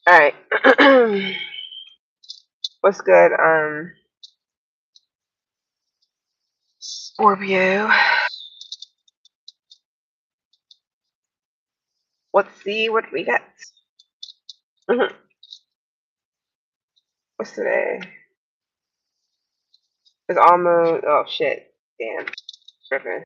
All right. What's good? Scorpio. Let's see what we got. Mhm. What's today? It's almost. Oh shit. Damn. Tripping.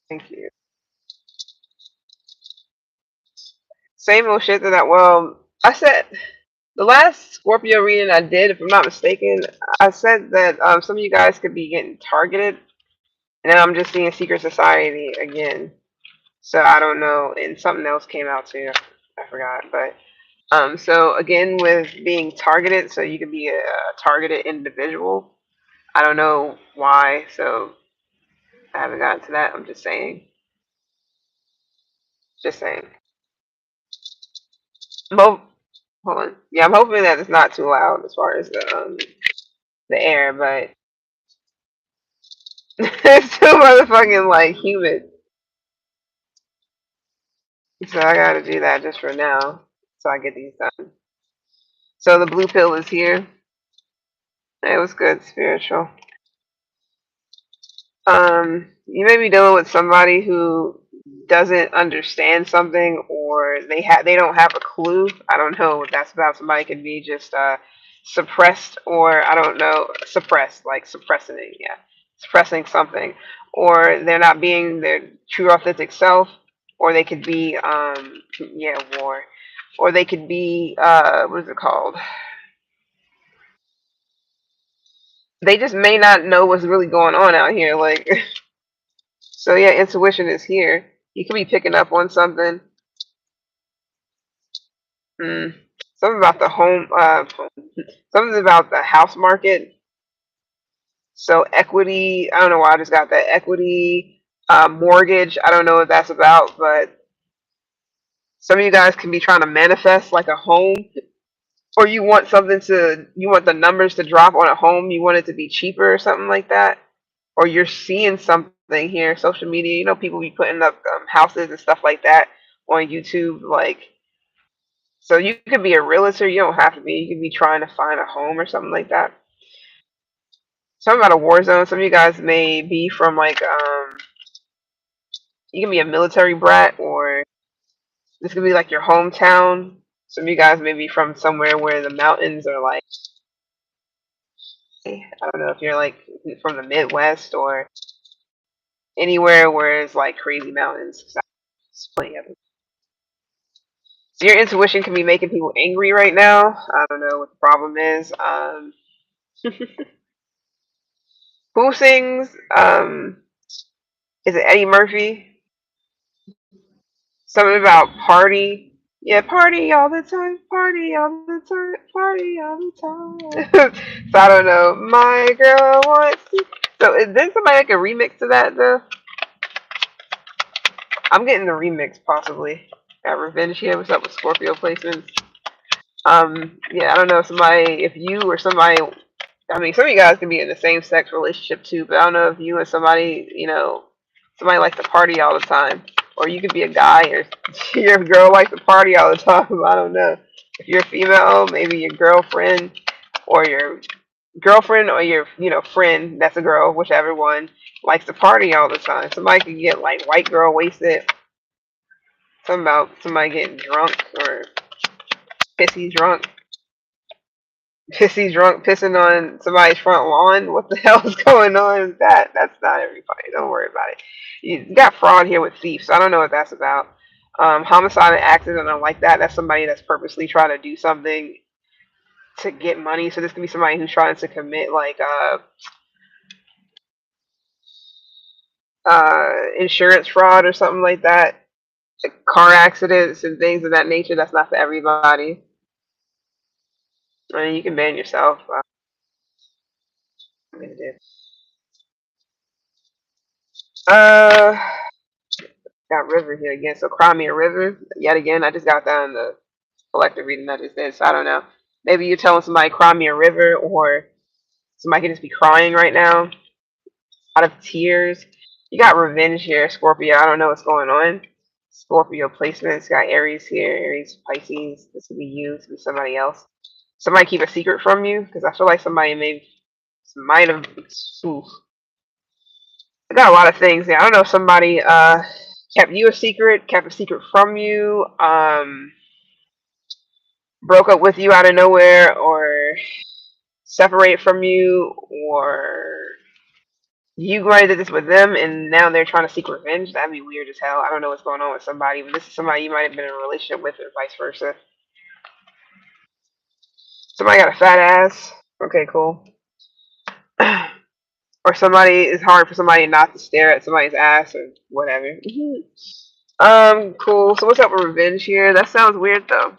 Thank you. Same old shit that. Well, I said the last Scorpio reading I did, if I'm not mistaken, I said that some of you guys could be getting targeted, and now I'm just seeing Secret Society again. So I don't know, and something else came out too. I forgot, but so again with being targeted, so you could be a targeted individual. I don't know why, so I haven't gotten to that. I'm just saying, just saying. I'm hope, hold on, yeah, I'm hoping that it's not too loud as far as the air, but it's too motherfucking like humid, so I gotta do that just for now, so I get these done. So the blue pill is here. It was good, spiritual. You may be dealing with somebody who doesn't understand something, or they don't have a clue. I don't know what that's about. Somebody could be just suppressed, or I don't know, suppressed, like suppressing it, yeah, suppressing something, or they're not being their true authentic self, or they could be yeah, war, or they could be what is it called? They just may not know what's really going on out here, like. So yeah, intuition is here. You could be picking up on something. Mm. Something about the home. Something about the house market. So equity. I don't know why I just got that equity. Mortgage. I don't know what that's about, but some of you guys can be trying to manifest like a home, or you want something to. You want the numbers to drop on a home. You want it to be cheaper or something like that. Or you're seeing something here, social media. You know, people be putting up houses and stuff like that on YouTube, like. So you could be a realtor. You don't have to be. You could be trying to find a home or something like that. Something about a war zone. Some of you guys may be from like you can be a military brat, or this could be like your hometown. Some of you guys may be from somewhere where the mountains are like, I don't know if you're like from the Midwest or anywhere where it's like crazy mountains. There's plenty of them. So your intuition can be making people angry right now. I don't know what the problem is. Who sings? Is it Eddie Murphy? Something about party. Yeah, party all the time, party all the time, party all the time. So I don't know. My girl wants to. So is there somebody like a remix to that though? I'm getting the remix possibly. Got Revenge here. What's up with Scorpio placements? Yeah, I don't know if somebody, if you or somebody. I mean, some of you guys can be in the same sex relationship too, but I don't know if you and somebody, somebody likes to party all the time, or you could be a guy, or your girl likes to party all the time. I don't know. If you're female, maybe your girlfriend, or your friend that's a girl, whichever one likes to party all the time. Somebody could get like white girl wasted. Something about somebody getting drunk or pissy drunk. Pissy drunk pissing on somebody's front lawn. What the hell is going on with that? That's not everybody. Don't worry about it. You got fraud here with thieves. So I don't know what that's about. Homicide and accident. I don't like that. That's somebody that's purposely trying to do something. to get money. So this could be somebody who's trying to commit like insurance fraud or something like that, like car accidents and things of that nature. That's not for everybody. I mean, you can ban yourself. I'm gonna do. Uh, got River here again. So cry me a river yet again. I just got that in the collective reading I just did. So I don't know. Maybe you're telling somebody cry me a river, or somebody could just be crying right now out of tears. You got revenge here, Scorpio. I don't know what's going on. Scorpio placements. Got Aries here. Aries, Pisces. This could be you. This could be somebody else. Somebody keep a secret from you, because I feel like somebody might have. Oof. I got a lot of things here. I don't know if somebody kept you a secret, kept a secret from you, broke up with you out of nowhere, or separate from you, or you might have did this with them and now they're trying to seek revenge. That'd be weird as hell. I don't know what's going on with somebody, but this is somebody you might have been in a relationship with, or vice versa. Somebody got a fat ass. Okay, cool. Or somebody, it's hard for somebody not to stare at somebody's ass or whatever. Cool. So what's up with revenge here? That sounds weird though.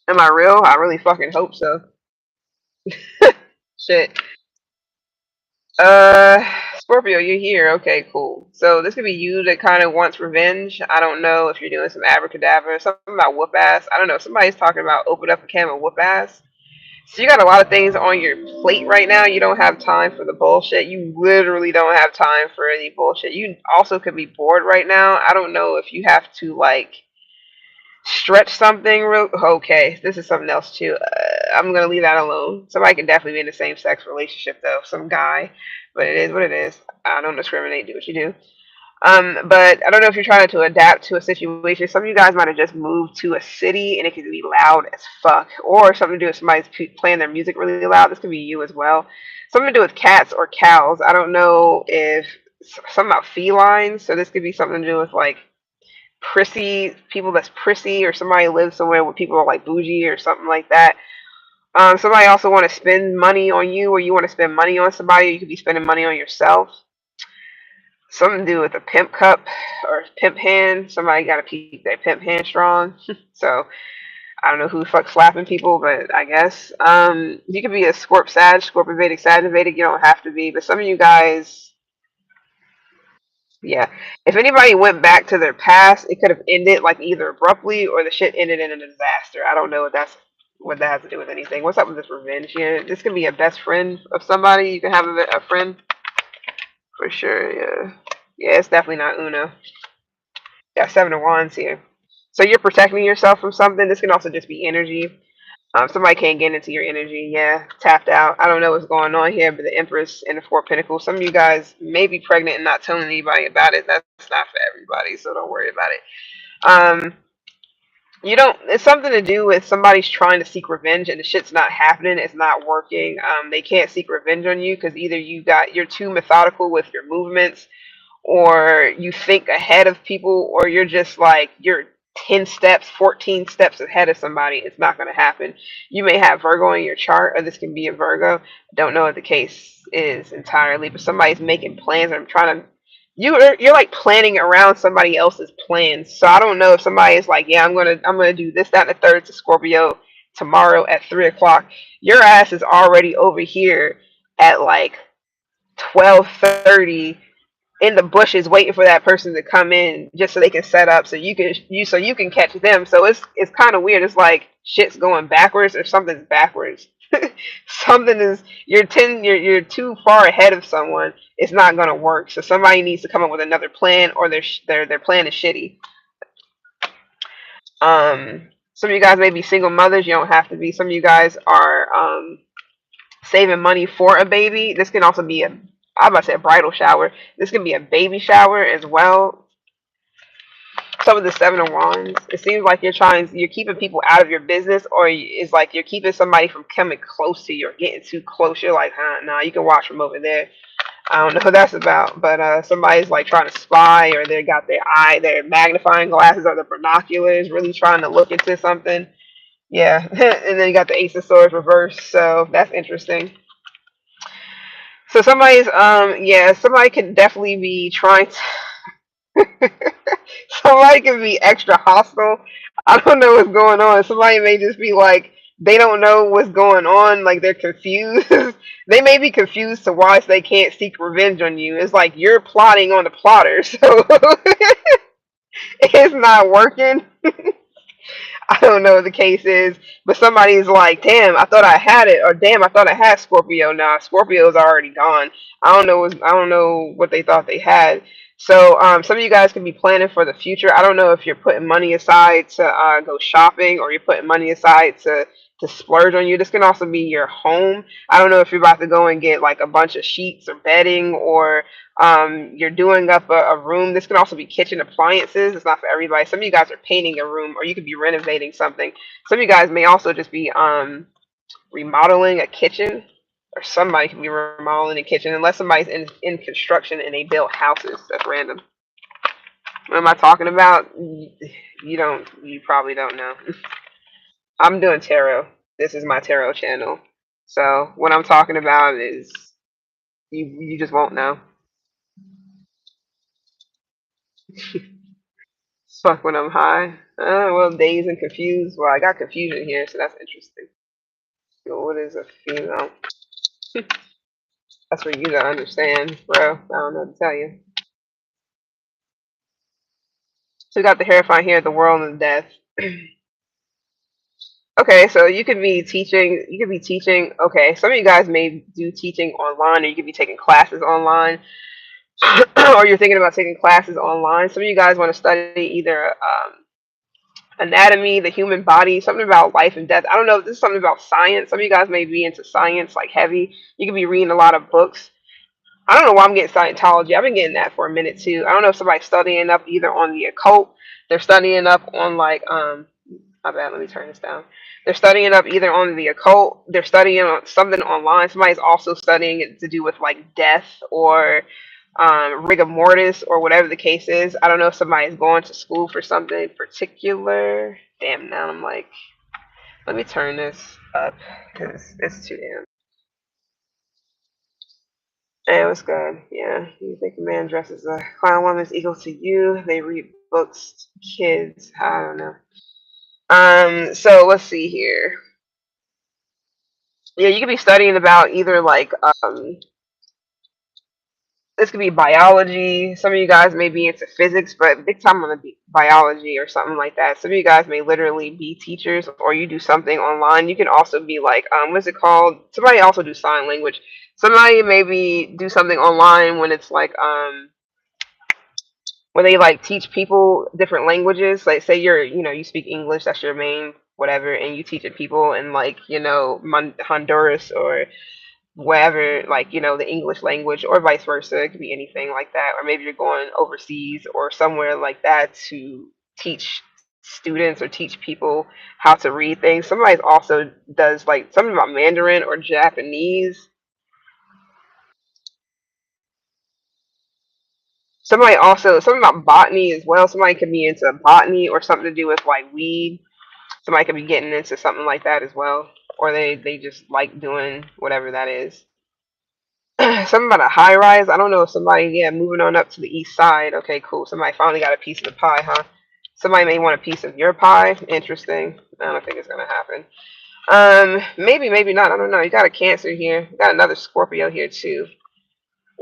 Am I real? I really fucking hope so. Shit. Uh, Scorpio, you're here. Okay, cool. So this could be you that kind of wants revenge. I don't know if you're doing some abracadabra, something about whoop ass. I don't know. Somebody's talking about open up a can of whoop ass. So you got a lot of things on your plate right now. You don't have time for the bullshit. You literally don't have time for any bullshit. You also could be bored right now. I don't know if you have to like stretch something real. Okay, this is something else too. I'm gonna leave that alone. Somebody can definitely be in the same sex relationship though, some guy, but it is what it is. I don't discriminate. Do what you do. But I don't know if you're trying to adapt to a situation. Some of you guys might have just moved to a city and it could be loud as fuck, or something to do with somebody's playing their music really loud. This could be you as well. Something to do with cats or cows. I don't know if something about felines. So this could be something to do with like prissy people that's prissy, or somebody lives somewhere where people are like bougie or something like that. Somebody also want to spend money on you, or you want to spend money on somebody. Or you could be spending money on yourself. Something to do with a pimp cup or pimp hand. Somebody got to keep their pimp hand strong. So I don't know who the fuck slapping people, but I guess you could be a Scorpio Vedic, Sag Vedic. You don't have to be, but some of you guys, yeah. If anybody went back to their past, it could have ended like either abruptly or the shit ended in a disaster. I don't know what that has to do with anything. What's up with this revenge here? This could be a best friend of somebody. You can have a friend for sure. Yeah, yeah. It's definitely not Uno. Got Seven of Wands here. So you're protecting yourself from something. This can also just be energy. Somebody can't get into your energy. Yeah, tapped out. I don't know what's going on here, but the Empress and the Four of Pentacles. Some of you guys may be pregnant and not telling anybody about it. That's not for everybody, so don't worry about it. You don't. It's something to do with somebody's trying to seek revenge, and the shit's not happening. It's not working. They can't seek revenge on you because either you're too methodical with your movements, or you think ahead of people, or you're just like you're 10 steps, 14 steps ahead of somebody. It's not going to happen. You may have Virgo in your chart, or this can be a Virgo. Don't know what the case is entirely, but somebody's making plans. I'm trying to. You're like planning around somebody else's plans. So I don't know if somebody is like, yeah, I'm gonna do this, that, and the third to Scorpio tomorrow at 3 o'clock. Your ass is already over here at like 12:30 in the bushes waiting for that person to come in just so they can set up so you can catch them. So it's kind of weird. It's like shit's going backwards or something's backwards. Something is you're too far ahead of someone. It's not gonna work. So somebody needs to come up with another plan, or their plan is shitty. Some of you guys may be single mothers. You don't have to be. Some of you guys are saving money for a baby. This can also be I'm about to say a bridal shower. This can be a baby shower as well. Some of the Seven of Wands. It seems like you're keeping people out of your business, or it's like you're keeping somebody from coming close to you or getting too close. You're like, huh, nah, you can watch from over there. I don't know who that's about, but somebody's like trying to spy, or they got their magnifying glasses or the binoculars, really trying to look into something. Yeah, and then you got the Ace of Swords reversed, so that's interesting. So yeah, somebody could definitely be trying to, somebody can be extra hostile. I don't know what's going on. Somebody may just be like, they don't know what's going on, like they're confused. They may be confused to why they can't seek revenge on you. It's like you're plotting on the plotter, so it's not working. I don't know what the case is, but somebody's like, "Damn, I thought I had it," or "Damn, I thought I had Scorpio." Nah, Scorpio's already gone. I don't know what they thought they had. So, some of you guys can be planning for the future. I don't know if you're putting money aside to go shopping, or you're putting money aside to splurge on you. This can also be your home. I don't know if you're about to go and get like a bunch of sheets or bedding, or you're doing up a room. This can also be kitchen appliances. It's not for everybody. Some of you guys are painting a room, or you could be renovating something. Some of you guys may also just be remodeling a kitchen, or somebody can be remodeling a kitchen, unless somebody's in construction and they build houses. That's random. What am I talking about? You probably don't know. I'm doing tarot. This is my tarot channel. So what I'm talking about is you just won't know. Fuck when I'm high. Well, dazed and confused. Well, I got confusion here, so that's interesting. So what is a female? That's for you to understand, bro. I don't know what to tell you. So we got the terrifying here, the world and death. Okay, so you could be teaching. You could be teaching. Okay, some of you guys may do teaching online, or you could be taking classes online, or you're thinking about taking classes online. Some of you guys want to study either anatomy, the human body, something about life and death. I don't know if this is something about science. Some of you guys may be into science, like heavy. You could be reading a lot of books. I don't know why I'm getting Scientology. I've been getting that for a minute too. I don't know if somebody's studying up either on the occult. They're studying up on like my bad, let me turn this down. They're studying up either on the occult, they're studying on something online. Somebody's also studying it to do with like death, or rigor mortis, or whatever the case is. I don't know if somebody's going to school for something particular. Damn, now I'm like, let me turn this up because it's too damn. Hey, what's good? Yeah, you think a man dresses a clown woman is equal to you? They read books, kids. I don't know. So let's see here. Yeah, you could be studying about either like this could be biology. Some of you guys may be into physics, but big time on the biology or something like that. Some of you guys may literally be teachers, or you do something online. You can also be like, what's it called? Somebody also do sign language. Somebody maybe do something online when it's like where they like teach people different languages. Like say you speak English, that's your main whatever, and you teach it people in like Honduras or wherever, like the English language, or vice versa. It could be anything like that, or maybe you're going overseas or somewhere like that to teach students or teach people how to read things. Somebody also does like something about Mandarin or Japanese. Somebody also something about botany as well. Somebody could be into botany or something to do with like weed. Somebody could be getting into something like that as well, or they just like doing whatever that is. Something about a high rise. I don't know if somebody, yeah, moving on up to the east side. Okay, cool. Somebody finally got a piece of the pie, huh? Somebody may want a piece of your pie. Interesting. I don't think it's gonna happen. Maybe, maybe not. I don't know. You got a Cancer here. You got another Scorpio here too.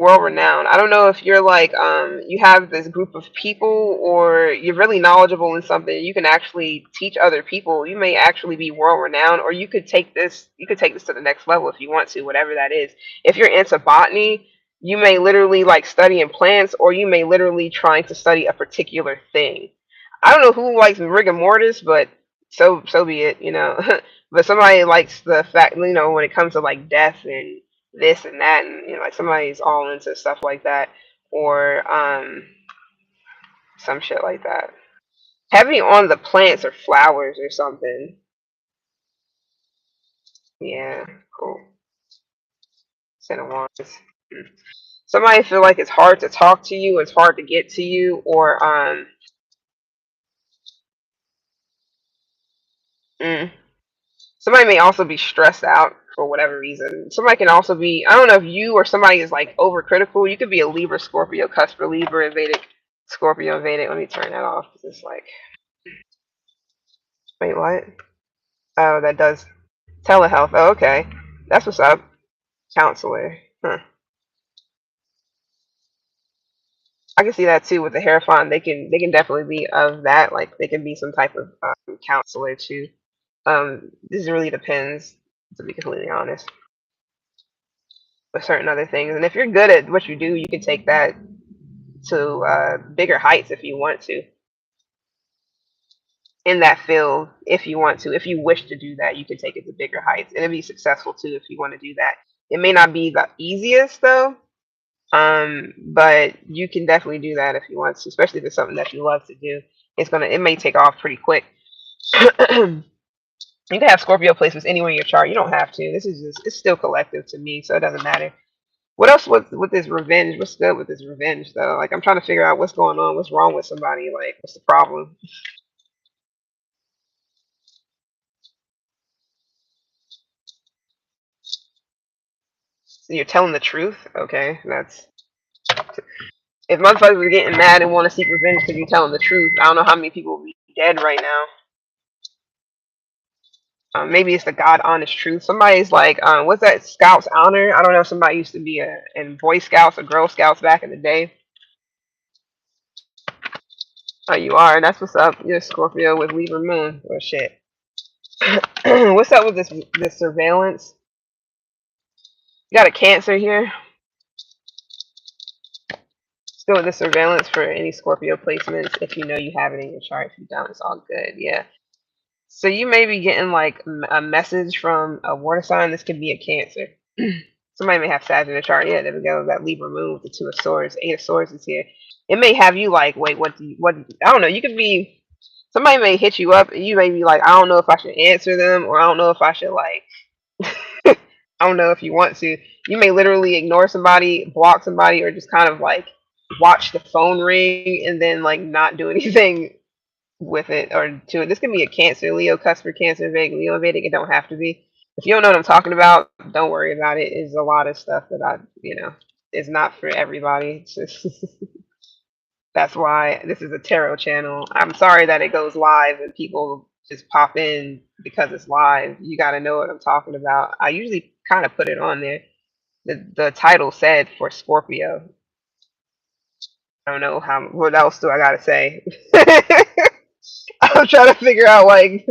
World renowned. I don't know if you're like you have this group of people, or you're really knowledgeable in something. You can actually teach other people. You may actually be world renowned, or you could take this to the next level if you want to, whatever that is. If you're into botany, you may literally like studying plants, or you may literally trying to study a particular thing. I don't know who likes rigor mortis, but so be it. But somebody likes the fact, when it comes to like death and this and that, and like somebody's all into stuff like that, or some shit like that. Heavy on the plants or flowers or something. Yeah, cool. Center wands. Somebody feel like it's hard to talk to you, it's hard to get to you, or mm, somebody may also be stressed out for whatever reason. Somebody can also be, I don't know if you or somebody is like overcritical. You could be a Libra, Scorpio, Cusper, Libra, Vedic, Scorpio, Vedic. Let me turn that off because it's like, wait, what? Oh, that does telehealth. Oh, okay. That's what's up. Counselor. Huh. I can see that too with the Hierophant. They can definitely be of that. Like they can be some type of counselor too. This really depends, to be completely honest, with certain other things. And if you're good at what you do, you can take that to bigger heights if you want to in that field. If you want to, if you wish to do that, you can take it to bigger heights, and it'll be successful too if you want to do that. It may not be the easiest though, but you can definitely do that if you want to, especially if it's something that you love to do. It may take off pretty quick. You can have Scorpio placements anywhere in your chart. You don't have to. This is just, it's still collective to me, so it doesn't matter. What else with this revenge? What's good with this revenge though? Like I'm trying to figure out what's going on, what's wrong with somebody, like what's the problem? So you're telling the truth? Okay, that's if motherfuckers are getting mad and want to seek revenge because you're telling the truth. I don't know how many people will be dead right now. Maybe it's the God honest truth. Somebody's like, what's that? Scouts honor. I don't know. Somebody used to be in Boy Scouts or Girl Scouts back in the day. Oh, you are. That's what's up. You're a Scorpio with Libra Moon. Oh shit. What's up with this surveillance? You got a Cancer here. Still with the surveillance for any Scorpio placements. If you know you have it in your chart, if you don't, it's all good. Yeah. So you may be getting like a message from a water sign. This could be a Cancer. Somebody may have Sag in the chart. Yeah, there we go. That Libra moon with the Two of Swords. Eight of Swords is here. It may have you like, wait, what? I don't know. You could be. Somebody may hit you up, and you may be like, I don't know if I should answer them, or I don't know if I should like. I don't know if you want to. You may literally ignore somebody, block somebody, or just kind of like watch the phone ring and then like not do anything with it or to it. This can be a Cancer, Leo, Cusper, Cancer, Vedic, Leo, Vedic. It don't have to be. If you don't know what I'm talking about, don't worry about it. It's a lot of stuff that it's not for everybody. It's just, that's why this is a tarot channel. I'm sorry that it goes live and people just pop in because it's live. You got to know what I'm talking about. I usually kind of put it on there. The title said for Scorpio. I don't know what else do I got to say. I'm trying to figure out like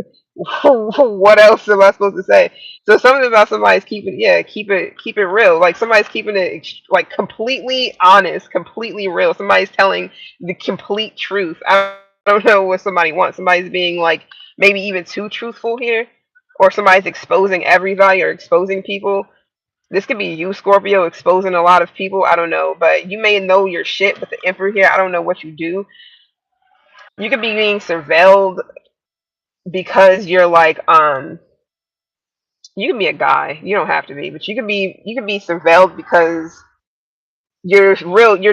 what else am I supposed to say? So something about somebody's keeping, yeah, keep it real. Like somebody's keeping it like completely honest, completely real. Somebody's telling the complete truth. I don't know what somebody wants. Somebody's being like maybe even too truthful here, or somebody's exposing everybody or exposing people. This could be you, Scorpio, exposing a lot of people. I don't know, but you may know your shit. But the Emperor here, I don't know what you do. You could be being surveilled because you're like you can be a guy. You don't have to be, but you can be surveilled because you're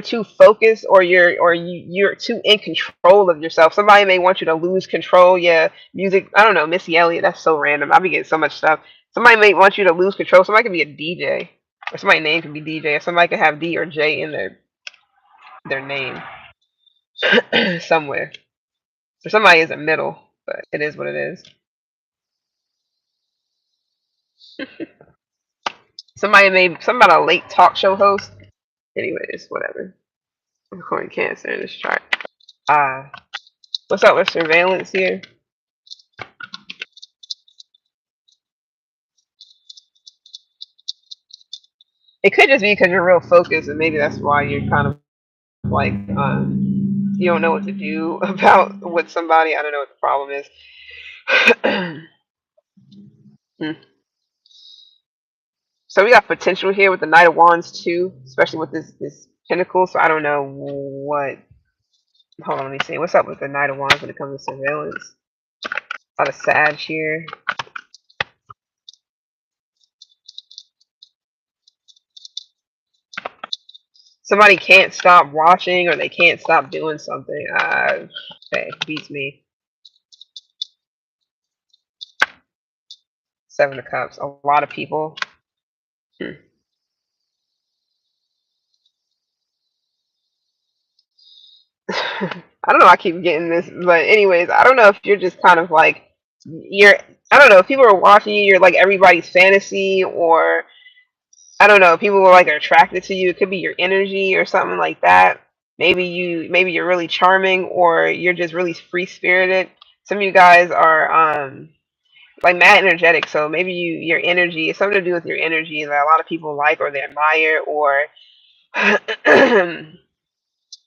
too focused or you're too in control of yourself. Somebody may want you to lose control. Yeah, music. I don't know, Missy Elliott. That's so random. I be getting so much stuff. Somebody may want you to lose control. Somebody could be a DJ, or somebody's name could be DJ, or somebody could have D or J in their name somewhere. So somebody is a middle, but it is what it is. Somebody a late talk show host. Anyways, whatever. I'm recording Cancer in this chart. Uh, what's up with surveillance here? It could just be because you're real focused, and maybe that's why you're kind of like you don't know what to do about with somebody. I don't know what the problem is. Hmm. So we got potential here with the Knight of Wands too, especially with this Pentacle. So I don't know what. Hold on, let me see. What's up with the Knight of Wands when it comes to surveillance? A lot of Sag here. somebody can't stop watching or they can't stop doing something. Okay, beats me. Seven of Cups. A lot of people. Hmm. I don't know. I keep getting this, but anyways, I don't know if you're just kind of like you're. I don't know if people are watching you. You're like everybody's fantasy, or I don't know. People are like are attracted to you. It could be your energy or something like that. Maybe you're really charming, or you're just really free spirited. Some of you guys are like mad energetic. So maybe your energy, it's something to do with your energy that a lot of people like or they admire, or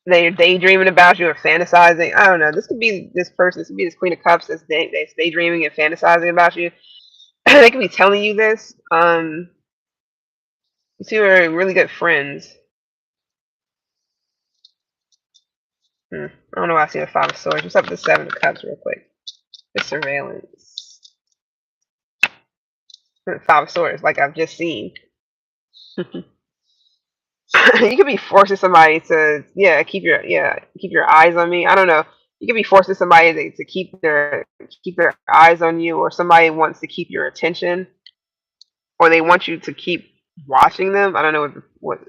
they're daydreaming about you or fantasizing. I don't know. This could be this person. This could be this Queen of Cups that's daydreaming and fantasizing about you. They could be telling you this. You two are really good friends. I don't know why I see the Five of Swords. What's up with the Seven of Cups, real quick? The surveillance. Five of Swords, like I've just seen. You could be forcing somebody to keep your eyes on me. I don't know. You could be forcing somebody to keep their eyes on you, or somebody wants to keep your attention, or they want you to keep watching them. I don't know what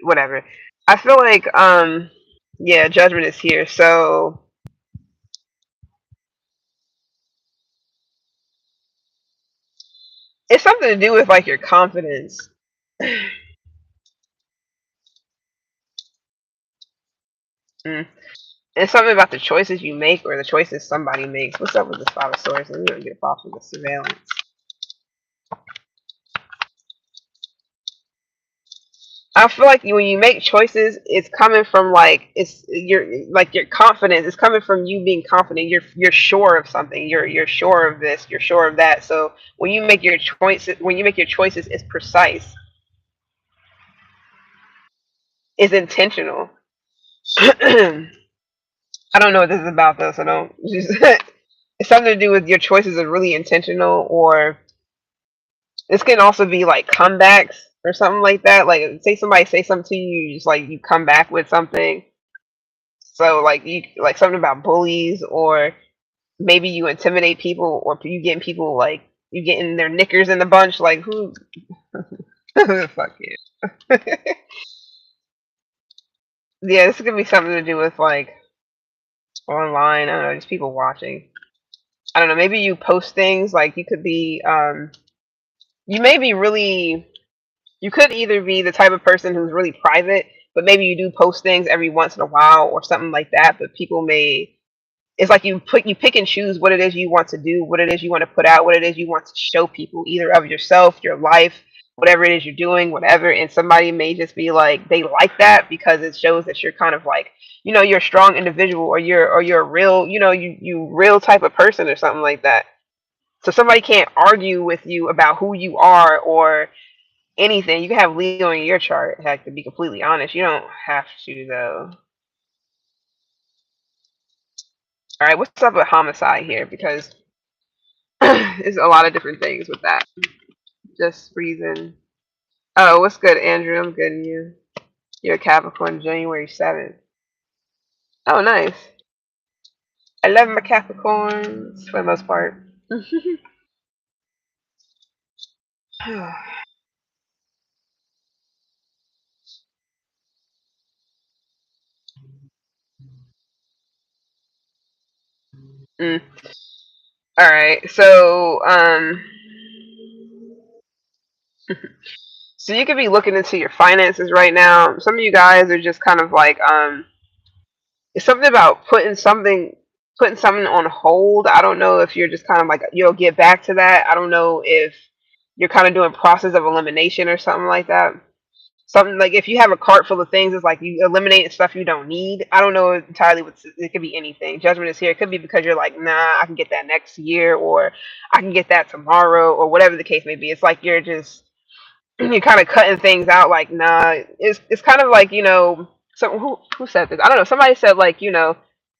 whatever. I feel like yeah, judgment is here. So it's something to do with like your confidence. Mm. It's something about the choices you make or the choices somebody makes. What's up with this Five of Swords? And we don't get off with the surveillance. I feel like when you make choices, it's coming from like your confidence. It's coming from you being confident. You're sure of something. You're sure of this. You're sure of that. So when you make your choices, it's precise. It's intentional. I don't know what this is about though. So don't. It's something to do with your choices are really intentional, or this can also be like comebacks or something like that. Like say somebody say something to you, you just like you come back with something. So like you like something about bullies, or maybe you intimidate people, or you getting people like you getting their knickers in the bunch. Like who? Who the fuck is? Yeah, this could be something to do with like online. I don't know, just people watching. I don't know. Maybe you post things like you could be. You may be really. You could either be the type of person who's really private, but maybe you do post things every once in a while or something like that. But people may it's like you pick and choose what it is you want to do, what it is you want to put out, what it is you want to show people, either of yourself, your life, whatever it is you're doing, whatever. And somebody may just be like they like that because it shows that you're kind of like you're a strong individual, or you're a real you real type of person or something like that. So somebody can't argue with you about who you are or anything. You can have Leo in your chart. Heck, to be completely honest, you don't have to though. All right, what's up with homicide here? Because there's a lot of different things with that. Just reason. Oh, what's good, Andrew? I'm good, and you? You're a Capricorn, January 7th. Oh, nice. I love my Capricorns for the most part. Mm. All right, so you could be looking into your finances right now. Some of you guys are just kind of like it's something about putting something on hold. I don't know if you're just kind of like you'll get back to that. I don't know if you're kind of doing process of elimination or something like that. Something like if you have a cart full of things, it's like you eliminate stuff you don't need. I don't know entirely what it could be anything. Judgment is here. It could be because you're like, nah, I can get that next year, or I can get that tomorrow, or whatever the case may be. It's like you're just you're kind of cutting things out. Like, nah, it's kind of like so who said this? I don't know. Somebody said like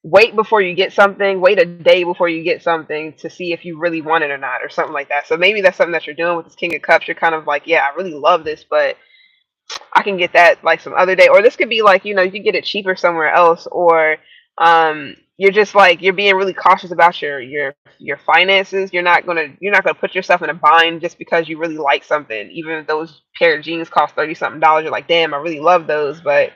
wait before you get something. Wait a day before you get something to see if you really want it or not, or something like that. So maybe that's something that you're doing with this King of Cups. You're kind of like, yeah, I really love this, but I can get that like some other day. Or this could be like, you can get it cheaper somewhere else. Or you're just like you're being really cautious about your finances. You're not gonna put yourself in a bind just because you really like something. Even if those pair of jeans cost 30 something dollars, you're like, damn, I really love those, but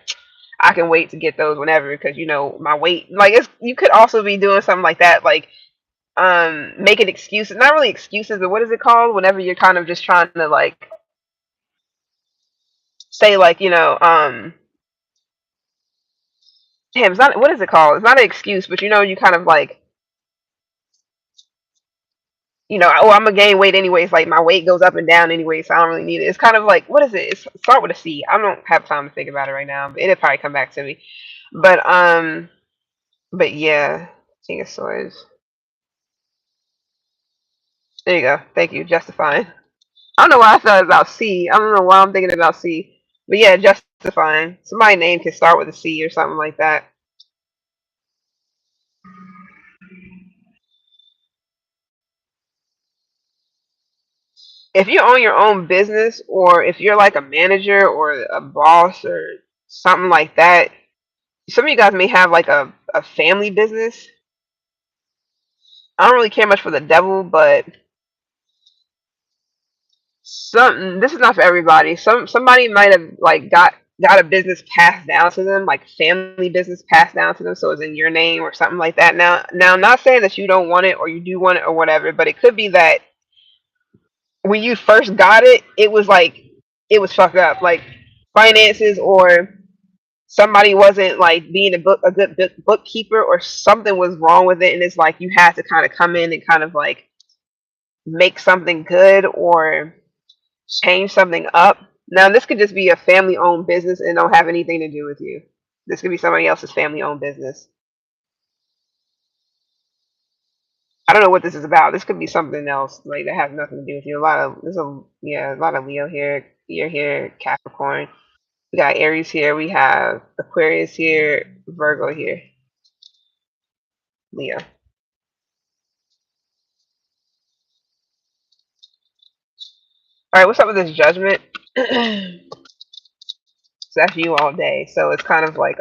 I can wait to get those whenever because my weight. Like you could also be doing something like that, like making excuses, not really excuses, but what is it called whenever you're kind of just trying to like say like damn, it's not, what is it called? It's not an excuse, but you kind of like, oh, I'm gonna gain weight anyways. Like my weight goes up and down anyway, so I don't really need it. It's kind of like, what is it? Start with a C. I don't have time to think about it right now, but it'll probably come back to me. But yeah, King of Swords. There you go. Thank you, justifying. I don't know why I thought about C. I don't know why I'm thinking about C. But yeah, justifying. Somebody's name can start with a C or something like that. If you own your own business, or if you're like a manager or a boss or something like that, some of you guys may have like a family business. I don't really care much for the devil, but something, this is not for everybody. Somebody might have like got a business passed down to them, like family business passed down to them, so it's in your name or something like that. Now, I'm not saying that you don't want it or you do want it or whatever, but it could be that when you first got it, it was like it was fucked up, like finances, or somebody wasn't like being a good bookkeeper, or something was wrong with it, and it's like you had to kind of come in and kind of like make something good or change something up. Now, this could just be a family owned business and don't have anything to do with you. This could be somebody else's family owned business. I don't know what this is about. This could be something else like that has nothing to do with you. A lot of Leo here, you're here, Capricorn. We got Aries here. We have Aquarius here, Virgo here, Leo. All right, what's up with this judgment? So that's you all day. So it's kind of like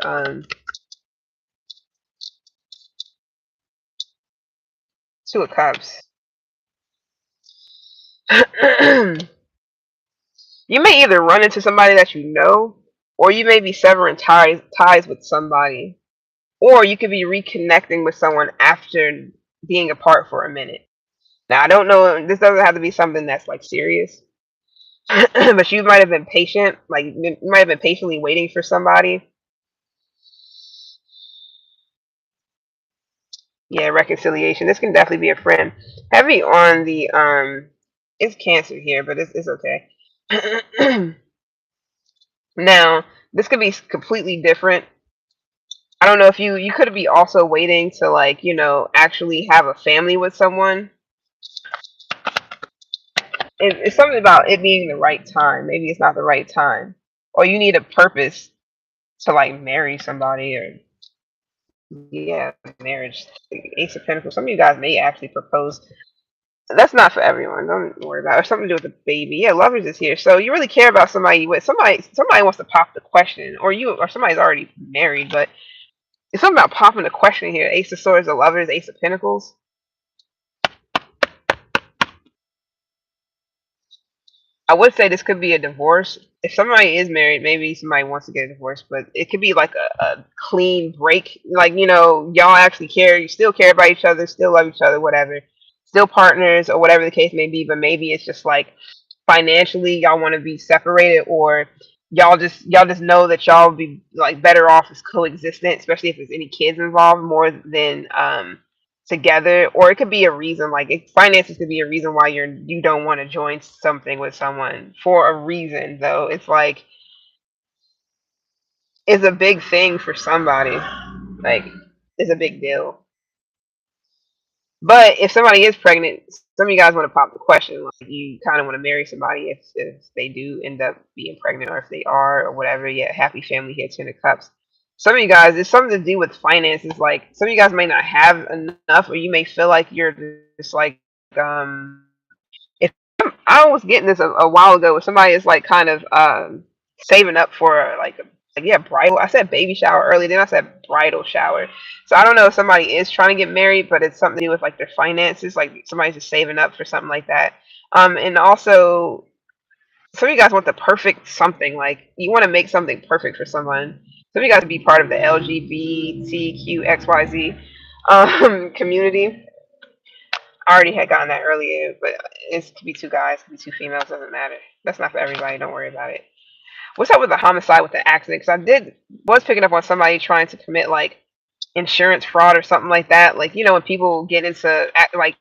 Two of Cups. You may either run into somebody that you know, or you may be severing ties with somebody, or you could be reconnecting with someone after being apart for a minute. Now, I don't know. This doesn't have to be something that's like serious, but you might have been patient. Like you might have been patiently waiting for somebody. Yeah, reconciliation. This can definitely be a friend. Heavy on the it's Cancer here, but it's okay. Now, this could be completely different. I don't know if you could be also waiting to like, actually have a family with someone. It's something about it being the right time. Maybe it's not the right time. Or you need a purpose to like marry somebody, or yeah, marriage. Ace of Pentacles. Some of you guys may actually propose. That's not for everyone. Don't worry about it. Or something to do with the baby. Yeah, lovers is here. So you really care about somebody you with. Somebody wants to pop the question, or somebody's already married, but it's something about popping the question here. Ace of Swords, the lovers, Ace of Pentacles. I would say this could be a divorce. If somebody is married, maybe somebody wants to get a divorce, but it could be like a clean break. Like, y'all actually care. You still care about each other, still love each other, whatever. Still partners or whatever the case may be, but maybe it's just like financially y'all want to be separated, or y'all just know that y'all would be like better off as coexistent, especially if there's any kids involved, more than together. Or it could be a reason, like finances could be a reason why you don't want to join something with someone for a reason, though. It's like it's a big thing for somebody, like it's a big deal. But if somebody is pregnant, some of you guys want to pop the question, like you kind of want to marry somebody if they do end up being pregnant, or if they are, or whatever. Yeah, happy family here, Ten of Cups. Some of you guys, it's something to do with finances. Like some of you guys may not have enough, or you may feel like you're just like if I was getting this a while ago, where somebody is like kind of saving up for like yeah, bridal. I said baby shower earlier, then I said bridal shower. So I don't know if somebody is trying to get married, but it's something to do with like their finances, like somebody's just saving up for something like that. And also some of you guys want the perfect something, like you want to make something perfect for someone. Some of you guys be part of the LGBTQXYZ community. I already had gotten that earlier, but it could be two guys, it could be two females, doesn't matter. That's not for everybody. Don't worry about it. What's up with the homicide with the accident? Because I did was picking up on somebody trying to commit like insurance fraud or something like that. Like when people get into like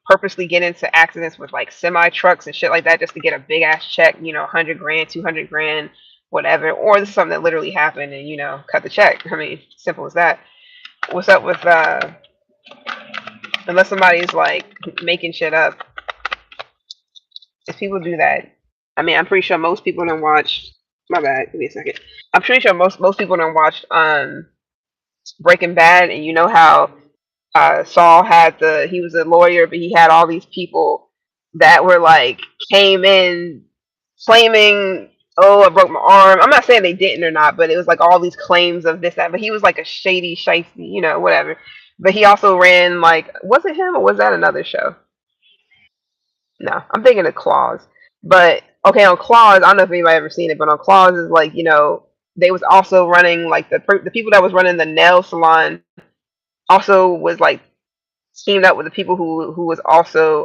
purposely get into accidents with like semi trucks and shit like that just to get a big ass check. 100 grand, 200 grand, whatever. Or this is something that literally happened and cut the check. I mean, simple as that. What's up with unless somebody's like making shit up? If people do that, I mean, I'm pretty sure most people don't watch. My bad. Give me a second. I'm pretty sure most people don't watch Breaking Bad, and you know how Saul had he was a lawyer, but he had all these people that were like came in claiming, oh, I broke my arm. I'm not saying they didn't or not, but it was like all these claims of this, that. But he was like a shady, shifty, whatever. But he also ran like, was it him or was that another show? No, I'm thinking of Claws. But okay, on Claws, I don't know if anybody ever seen it, but on Claws is like they was also running like the people that was running the nail salon also was like teamed up with the people who was also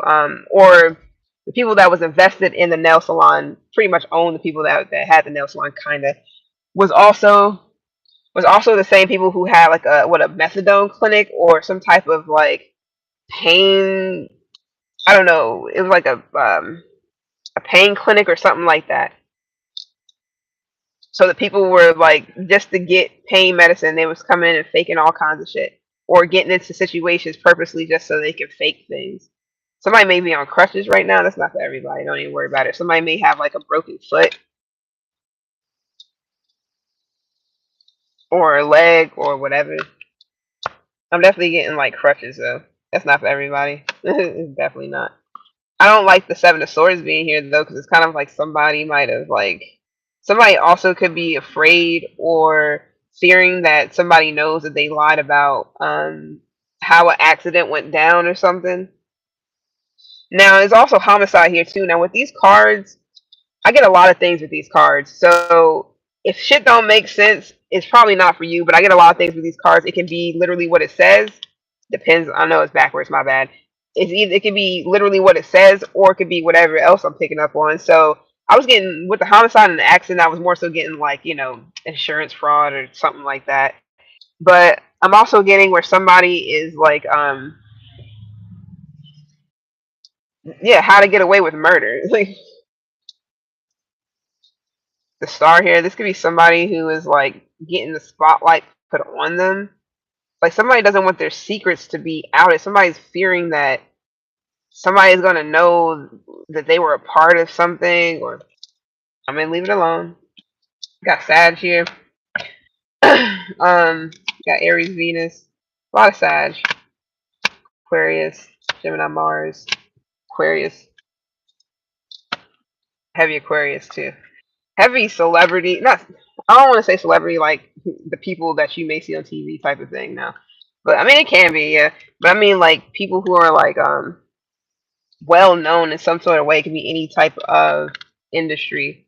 or the people that was invested in the nail salon pretty much owned the people that had the nail salon kind of was also was also the same people who had like a methadone clinic or some type of like pain. I don't know. It was like a pain clinic or something like that. So the people were like just to get pain medicine, they was coming in and faking all kinds of shit, or getting into situations purposely just so they could fake things. Somebody may be on crutches right now. That's not for everybody. Don't even worry about it. Somebody may have like a broken foot or a leg or whatever. I'm definitely getting like crutches though. That's not for everybody. It's definitely not. I don't like the Seven of Swords being here though, because it's kind of like somebody might have like somebody also could be afraid or fearing that somebody knows that they lied about how an accident went down or something. Now there's also homicide here too. Now with these cards, I get a lot of things with these cards. So if shit don't make sense, it's probably not for you. But I get a lot of things with these cards. It can be literally what it says. Depends. I know it's backwards. My bad. It can be literally what it says, or it could be whatever else I'm picking up on. So I was getting with the homicide and the accident. I was more so getting like insurance fraud or something like that. But I'm also getting where somebody is like yeah, how to get away with murder. Like the star here. This could be somebody who is like getting the spotlight put on them. Like somebody doesn't want their secrets to be out. If somebody's fearing that somebody's gonna know that they were a part of something, or I mean, leave it alone. Got Sag here. Got Aries, Venus, a lot of Sag, Aquarius, Gemini, Mars, Aquarius, heavy Aquarius too. Heavy celebrity, not I don't want to say celebrity like the people that you may see on TV type of thing now. But I mean it can be, yeah. But I mean like people who are like well known in some sort of way. It can be any type of industry.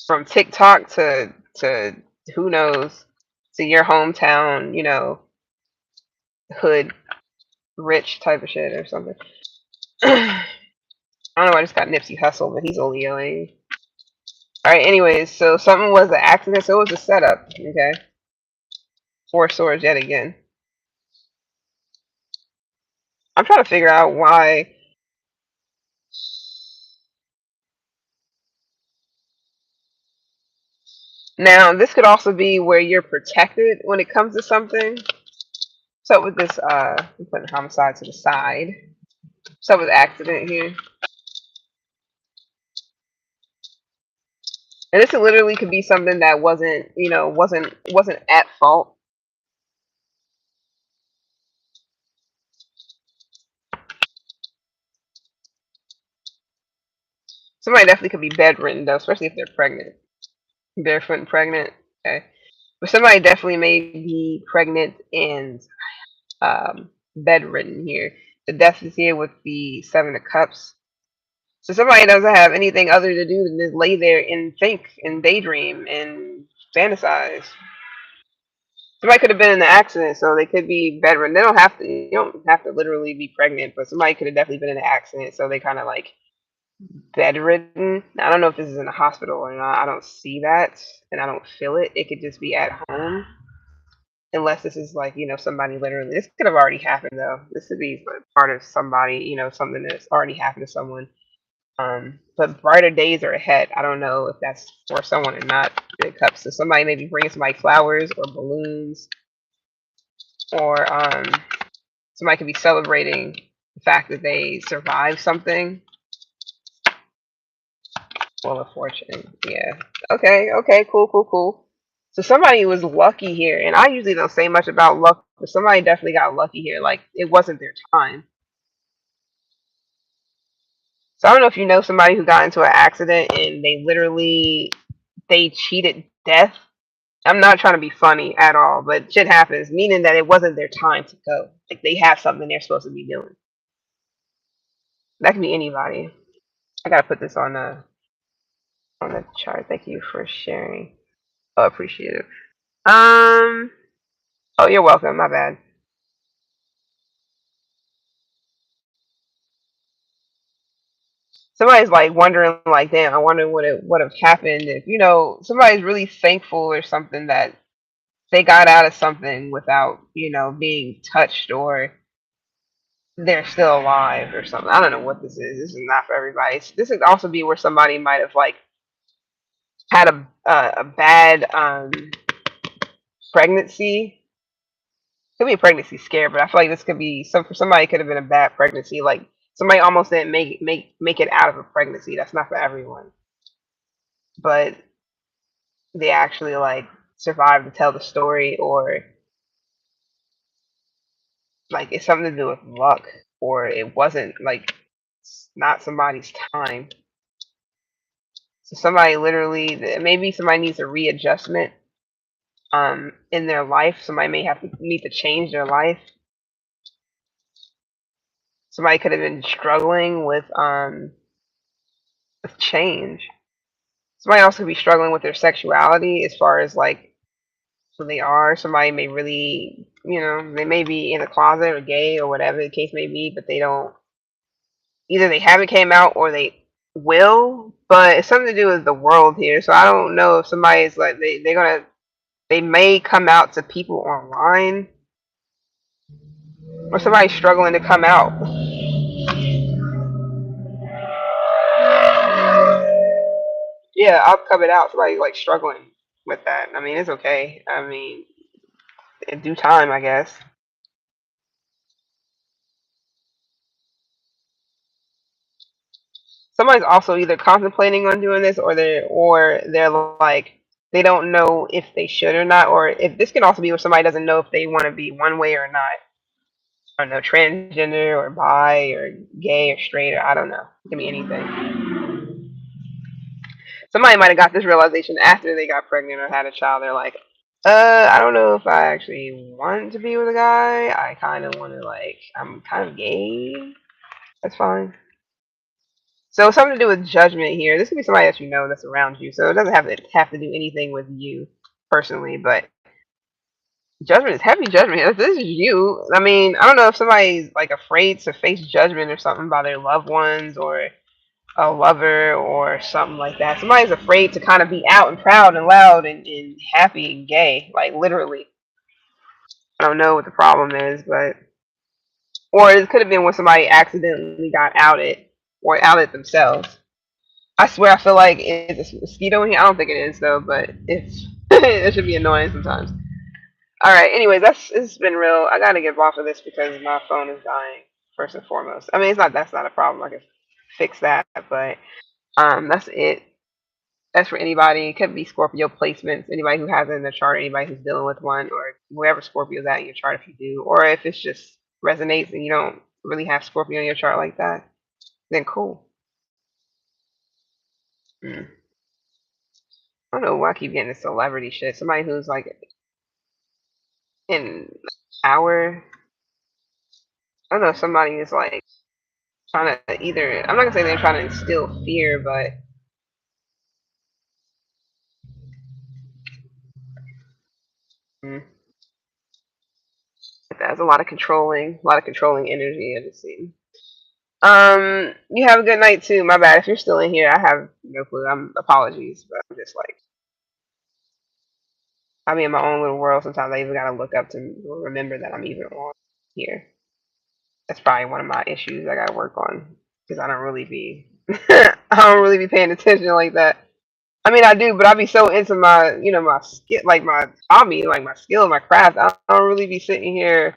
From TikTok to who knows, to your hometown, hood rich type of shit or something. I don't know, I just got Nipsey Hussle, but he's a Leo. Alright, anyways, so something was an accident, so it was a setup, okay? Four swords yet again. I'm trying to figure out why. Now, this could also be where you're protected when it comes to something. So with this, I'm putting homicide to the side. So with accident here, and this literally could be something that wasn't at fault. Somebody definitely could be bedridden though, especially if they're pregnant. Barefoot and pregnant. Okay. But somebody definitely may be pregnant and bedridden here. The death is here with the Seven of Cups. So somebody doesn't have anything other to do than just lay there and think and daydream and fantasize. Somebody could have been in an accident, so they could be bedridden. They don't have to. You don't have to literally be pregnant, but somebody could have definitely been in an accident, so they kind of like bedridden. I don't know if this is in a hospital or not. I don't see that, and I don't feel it. It could just be at home, unless this is like somebody literally. This could have already happened though. This could be like part of somebody, something that's already happened to someone. But brighter days are ahead. I don't know if that's for someone or not. It cups. So somebody may be bringing somebody flowers or balloons, or somebody could be celebrating the fact that they survived something. Wheel of Fortune. Yeah. Okay. Okay. Cool. Cool. Cool. So somebody was lucky here, and I usually don't say much about luck, but somebody definitely got lucky here. Like it wasn't their time. So I don't know if you know somebody who got into an accident and they cheated death. I'm not trying to be funny at all, but shit happens, meaning that it wasn't their time to go. Like they have something they're supposed to be doing. That can be anybody. I gotta put this on the chart. Thank you for sharing. Oh, appreciate it. Um. Oh, you're welcome. My bad. Somebody's like wondering, like, damn, I wonder what it would have happened if somebody's really thankful or something that they got out of something without being touched or they're still alive or something. I don't know what this is. This is not for everybody. This could also be where somebody might have like had a bad pregnancy. Could be a pregnancy scare, but I feel like this could be some for somebody. It could have been a bad pregnancy. Like somebody almost didn't make it out of a pregnancy. That's not for everyone, but they actually like survived to tell the story, or like it's something to do with luck, or it wasn't like it's not somebody's time. So somebody literally, maybe somebody needs a readjustment in their life. Somebody may have to need to change their life. Somebody could have been struggling with change. Somebody else could be struggling with their sexuality as far as like who they are. Somebody may really, they may be in a closet or gay or whatever the case may be, but they don't, either they haven't came out or they will. But it's something to do with the world here. So I don't know if somebody's like they may come out to people online, or somebody struggling to come out. Yeah, I'll come it out. Somebody like struggling with that. I mean, it's okay. I mean, in due time, I guess. Somebody's also either contemplating on doing this, or they're like they don't know if they should or not, or if this can also be where somebody doesn't know if they want to be one way or not. I don't know, transgender or bi or gay or straight, or I don't know. It can be anything. Somebody might have got this realization after they got pregnant or had a child. They're like, I don't know if I actually want to be with a guy. I kind of want to like, I'm kind of gay. That's fine. So something to do with judgment here. This could be somebody that you know that's around you. So it doesn't have to do anything with you personally, but judgment is heavy judgment. If this is you, I mean, I don't know if somebody's like afraid to face judgment or something by their loved ones or a lover or something like that. Somebody's afraid to kind of be out and proud and loud and happy and gay, like literally. I don't know what the problem is, but or it could have been when somebody accidentally got outed or outed themselves. I swear, I feel like it's a mosquito in here. I don't think it is though, but it's it should be annoying sometimes. All right. Anyways, it's been real. I gotta get off of this because my phone is dying. First and foremost. I mean, that's not a problem. I can fix that, but that's it. That's for anybody. It could be Scorpio placements. Anybody who has it in their chart. Anybody who's dealing with one, or wherever Scorpio's at in your chart, if you do, or if it's just resonates and you don't really have Scorpio in your chart like that, then cool. Mm. I don't know why I keep getting this celebrity shit. Somebody who's like in power. I don't know. Somebody is like trying to either. I'm not gonna say they're trying to instill fear, but mm, there's a lot of controlling energy. I just see. You have a good night too. My bad if you're still in here. I have no clue. I'm apologies, but I'm just like I'm in my own little world. Sometimes I even gotta look up to remember that I'm even on here. That's probably one of my issues I gotta work on because I don't really be I don't really be paying attention like that. I mean, I do, but I be so into my, my skill, like my hobby, like my skill, my craft. I don't really be sitting here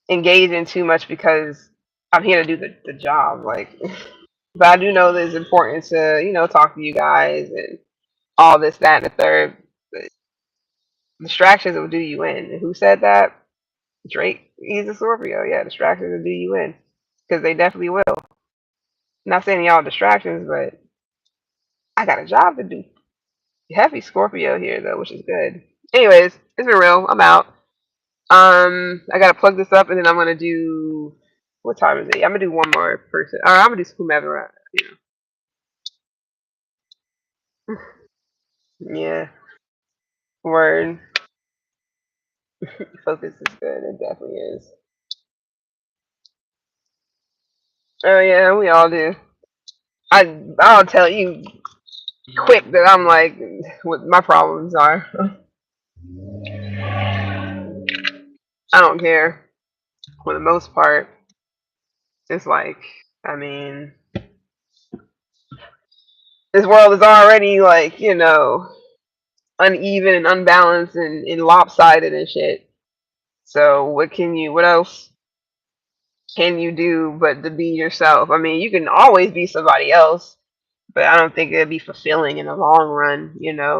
engaging too much because I'm here to do the job. Like, but I do know that it's important to, talk to you guys and all this, that, and the third. But distractions will do you in. And who said that? Drake. He's a Scorpio. Yeah, distractions will do you in because they definitely will. Not saying y'all distractions, but I got a job to do. Heavy Scorpio here though, which is good. Anyways, it's been real. I'm out. I gotta plug this up and then I'm gonna do. What time is it? I'm gonna do one more person. Or I'm gonna do whomever. Yeah. Word. Focus is good. It definitely is. Oh yeah, we all do. I'll tell you quick that I'm like what my problems are. I don't care for the most part. It's like I mean, this world is already like uneven and unbalanced and lopsided and shit. So what else can you do but to be yourself? I mean, you can always be somebody else, but I don't think it'd be fulfilling in the long run,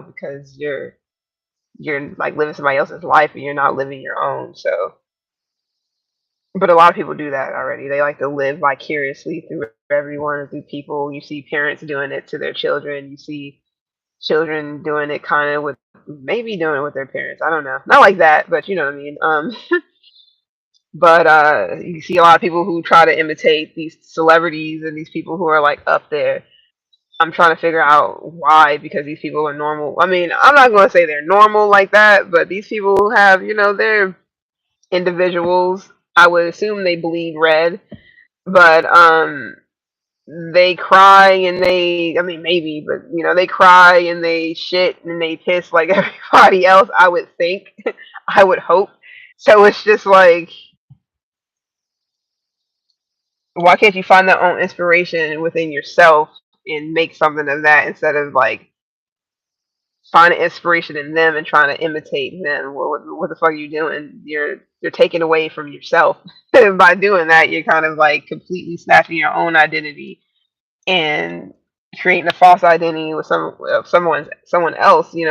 because you're like living somebody else's life and you're not living your own. So, but a lot of people do that already. They like to live vicariously through everyone, through people. You see parents doing it to their children. You see children doing it kind of with maybe doing it with their parents. I don't know. Not like that, but you know what I mean. But you see a lot of people who try to imitate these celebrities and these people who are like up there. I'm trying to figure out why because these people are normal. I mean, I'm not going to say they're normal like that, but these people have, they're individuals. I would assume they bleed red, but they cry and I mean maybe, but they cry and they shit and they piss like everybody else, I would think. I would hope. So it's just like why can't you find that own inspiration within yourself and make something of that instead of like finding inspiration in them and trying to imitate them? What the fuck are you doing? You're taking away from yourself. And by doing that, you're kind of like completely snatching your own identity and creating a false identity with someone else. And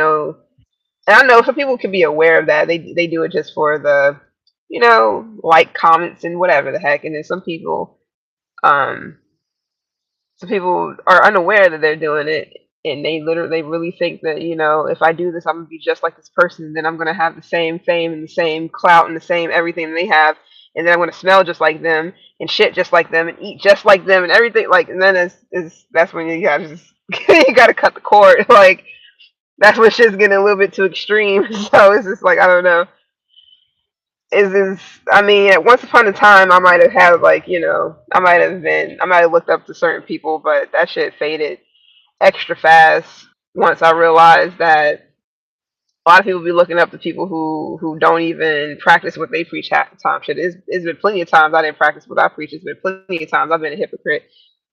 I know some people can be aware of that. They do it just for the like comments and whatever the heck. And then um some people are unaware that they're doing it, and they really think that if I do this, I'm gonna be just like this person, and then I'm gonna have the same fame and the same clout and the same everything they have, and then I'm gonna smell just like them and shit just like them and eat just like them and everything like. And then that's when you gotta just you gotta cut the cord. Like that's when shit's getting a little bit too extreme. So it's just like I don't know. Is this? I mean, at once upon a time, I might have had like I might have looked up to certain people, but that shit faded extra fast once I realized that a lot of people be looking up to people who don't even practice what they preach half the time. Shit, it's been plenty of times I didn't practice what I preach. It's been plenty of times I've been a hypocrite.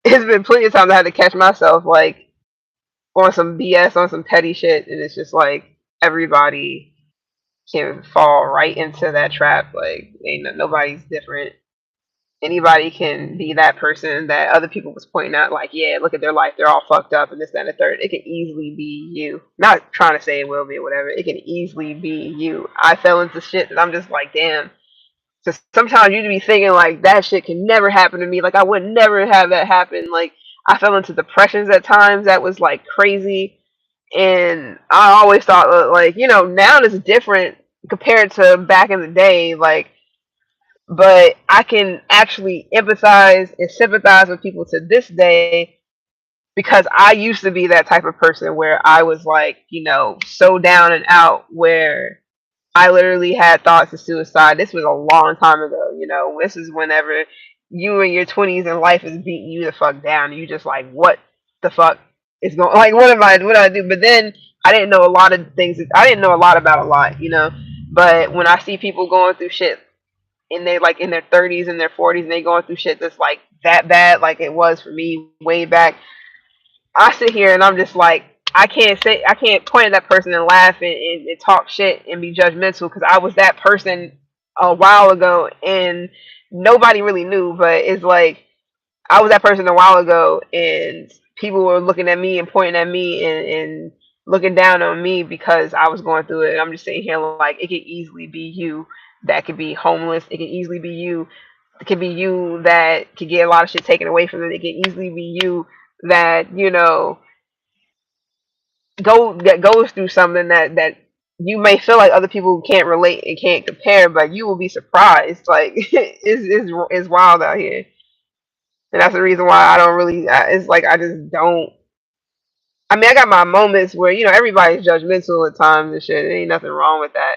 It's been plenty of times I had to catch myself like on some BS, on some petty shit, and it's just like everybody can fall right into that trap. Like nobody's different. Anybody can be that person that other people was pointing out, like, yeah, look at their life, they're all fucked up and this, that, and the third. It can easily be you. Not trying to say it will be or whatever. It can easily be you. I fell into shit that I'm just like, damn. So sometimes you be thinking like that shit can never happen to me. Like I would never have that happen. Like I fell into depressions at times that was like crazy. And I always thought like, now it's different compared to back in the day, like, but I can actually empathize and sympathize with people to this day because I used to be that type of person where I was like, so down and out where I literally had thoughts of suicide. This was a long time ago, This is whenever you in your 20s and life is beating you the fuck down. And you just like, what the fuck is going? Like, what do I do? But then I didn't know a lot of things. I didn't know a lot about a lot. But when I see people going through shit and they like in their 30s and their 40s and they going through shit that's like that bad, like it was for me way back, I sit here and I'm just like, I can't point at that person and laugh and talk shit and be judgmental because I was that person a while ago and nobody really knew, but it's like I was that person a while ago and people were looking at me and pointing at me and looking down on me because I was going through it. And I'm just sitting here like it could easily be you that could be homeless. It could easily be you. It could be you that could get a lot of shit taken away from it. It could easily be you that that goes through something that you may feel like other people can't relate and can't compare, but you will be surprised. Like it's wild out here, and that's the reason why I don't really. It's like I just don't. I mean, I got my moments where everybody's judgmental at times and shit. There ain't nothing wrong with that.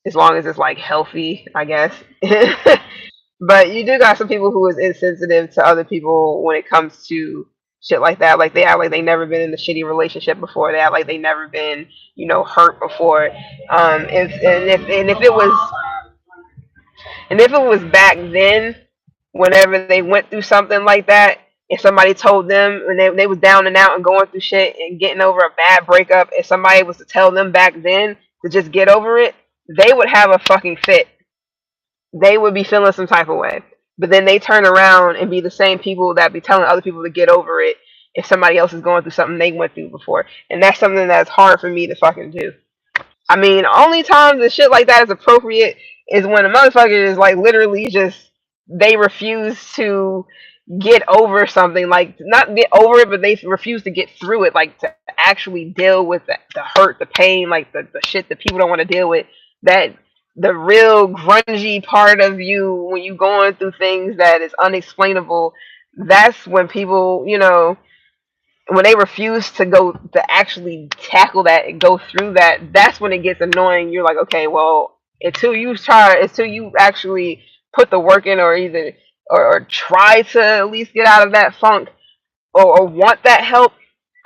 As long as it's like healthy, I guess. But you do got some people who is insensitive to other people when it comes to shit like that. Like they act like they never been in a shitty relationship before. They act like they never been, hurt before. And if it was back then, whenever they went through something like that, and somebody told them and they was down and out and going through shit and getting over a bad breakup, if somebody was to tell them back then to just get over it, they would have a fucking fit. They would be feeling some type of way. But then they turn around and be the same people that be telling other people to get over it if somebody else is going through something they went through before. And that's something that's hard for me to fucking do. I mean, only times that shit like that is appropriate is when a motherfucker is like literally just they refuse to get over something, like not get over it, but they refuse to get through it, like to actually deal with the hurt, the pain, like the shit that people don't want to deal with. That the real grungy part of you when you going through things that is unexplainable. That's when people, when they refuse to go to actually tackle that and go through that, that's when it gets annoying. You're like, okay, well, until you actually put the work in, or either or try to at least get out of that funk, or want that help,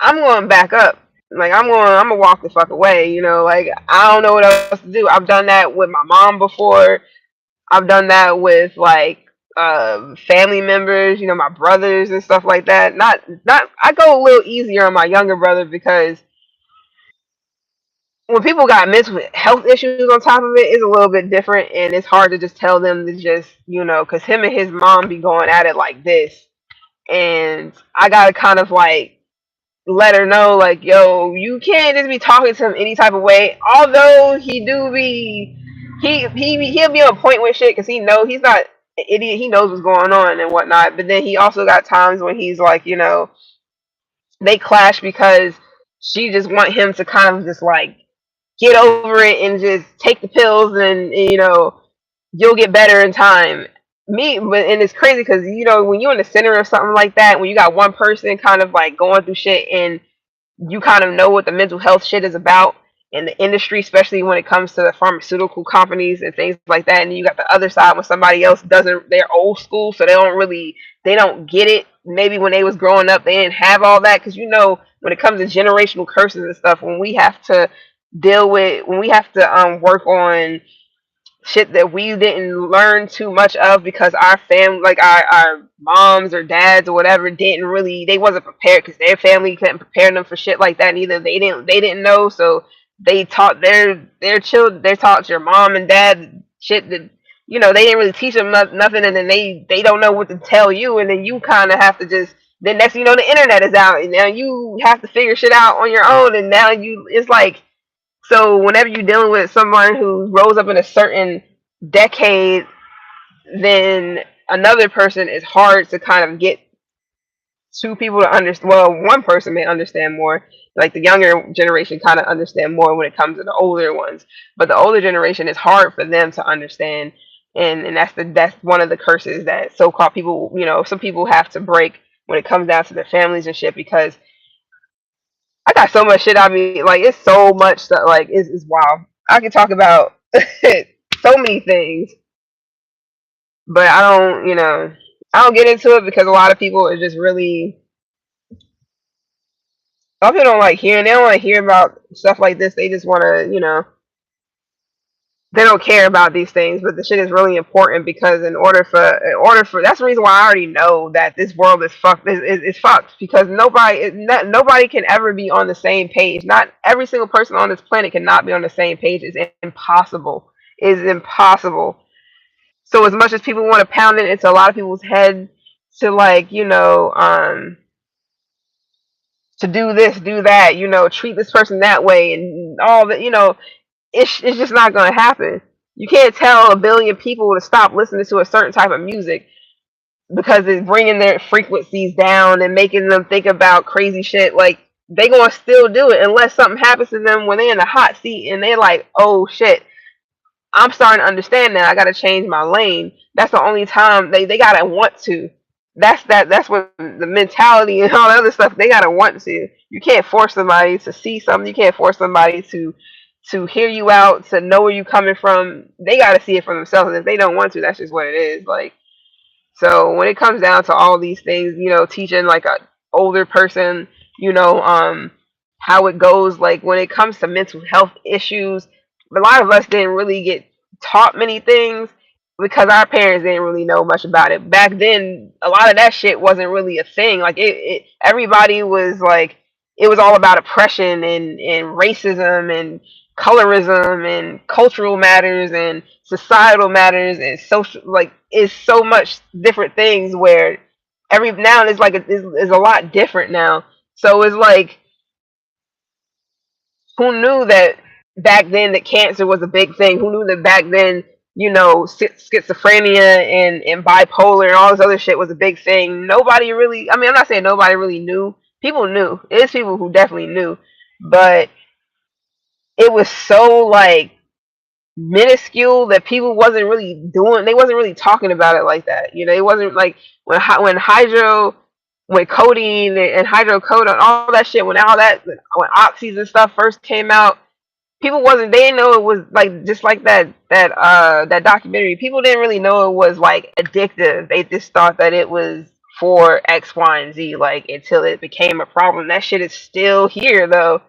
I'm going back up. Like I'm gonna walk the fuck away. Like I don't know what else to do. I've done that with my mom before. I've done that with like family members, my brothers and stuff like that. Not I go a little easier on my younger brother because when people got mental health issues on top of it, it's a little bit different, and it's hard to just tell them to just because him and his mom be going at it like this, and I gotta kind of like let her know, like, yo, you can't just be talking to him any type of way. Although he do be, he'll be on point with shit because he know he's not an idiot. He knows what's going on and whatnot. But then he also got times when he's like, they clash because she just want him to kind of just like get over it and just take the pills and you'll get better in time. And it's crazy because when you're in the center of something like that, when you got one person kind of like going through shit and you kind of know what the mental health shit is about in the industry, especially when it comes to the pharmaceutical companies and things like that. And you got the other side when somebody else doesn't, they're old school, so they don't get it. Maybe when they was growing up, they didn't have all that. Because when it comes to generational curses and stuff, when we have to when we have to work on shit that we didn't learn too much of because our family, like our moms or dads or whatever, they wasn't prepared because their family couldn't prepare them for shit like that either. They didn't know, so they taught their children, they taught your mom and dad shit that they didn't really teach them nothing, and then they don't know what to tell you, and then you kind of have to just, then next thing you know, the internet is out and now you have to figure shit out on your own, and now it's like, so whenever you're dealing with someone who rose up in a certain decade, then another person is hard to kind of get two people to understand. Well, one person may understand more. Like the younger generation kind of understand more when it comes to the older ones, but the older generation is hard for them to understand, and that's one of the curses that so-called people, some people have to break when it comes down to their families and shit. Because I got so much shit. I mean, like it's so much stuff. Like it's wild. I can talk about so many things, but I don't get into it because a lot of people are just really. Some people don't like hearing. They don't want to hear about stuff like this. They just want to, they don't care about these things. But the shit is really important because in order for that's the reason why I already know that this world is fucked. Is fucked because nobody can ever be on the same page. Not every single person on this planet cannot be on the same page. It's impossible. It's impossible. So as much as people want to pound it into a lot of people's head to like, to do this, do that, treat this person that way, and all that, it's just not going to happen. You can't tell a billion people to stop listening to a certain type of music because it's bringing their frequencies down and making them think about crazy shit. Like, they going to still do it unless something happens to them when they're in the hot seat and they're like, oh shit, I'm starting to understand that I got to change my lane. That's the only time they got to want to. That's what the mentality and all the other stuff, they got to want to. You can't force somebody to see something. You can't force somebody to hear you out, to know where you coming from. They got to see it for themselves. And if they don't want to, that's just what it is. Like, so when it comes down to all these things, teaching like a older person, you know, um, how it goes, like when it comes to mental health issues, a lot of us didn't really get taught many things because our parents didn't really know much about it. Back then, a lot of that shit wasn't really a thing. Like everybody was like, it was all about oppression and racism and colorism and cultural matters and societal matters and social, like it's so much different things where every now it's like it's a lot different now. So it's like, who knew that back then that cancer was a big thing? Who knew that back then, schizophrenia and bipolar and all this other shit was a big thing? Nobody really, I mean, I'm not saying nobody really knew. People knew. There's people who definitely knew. But it was so like minuscule that people wasn't really doing, they wasn't really talking about it like that. It wasn't like when hydro, when codeine and hydrocodone, all that shit, when oxys and stuff first came out, people wasn't, they didn't know it was like, just like that documentary, people didn't really know it was like addictive. They just thought that it was for X, Y, and Z, like until it became a problem. That shit is still here though.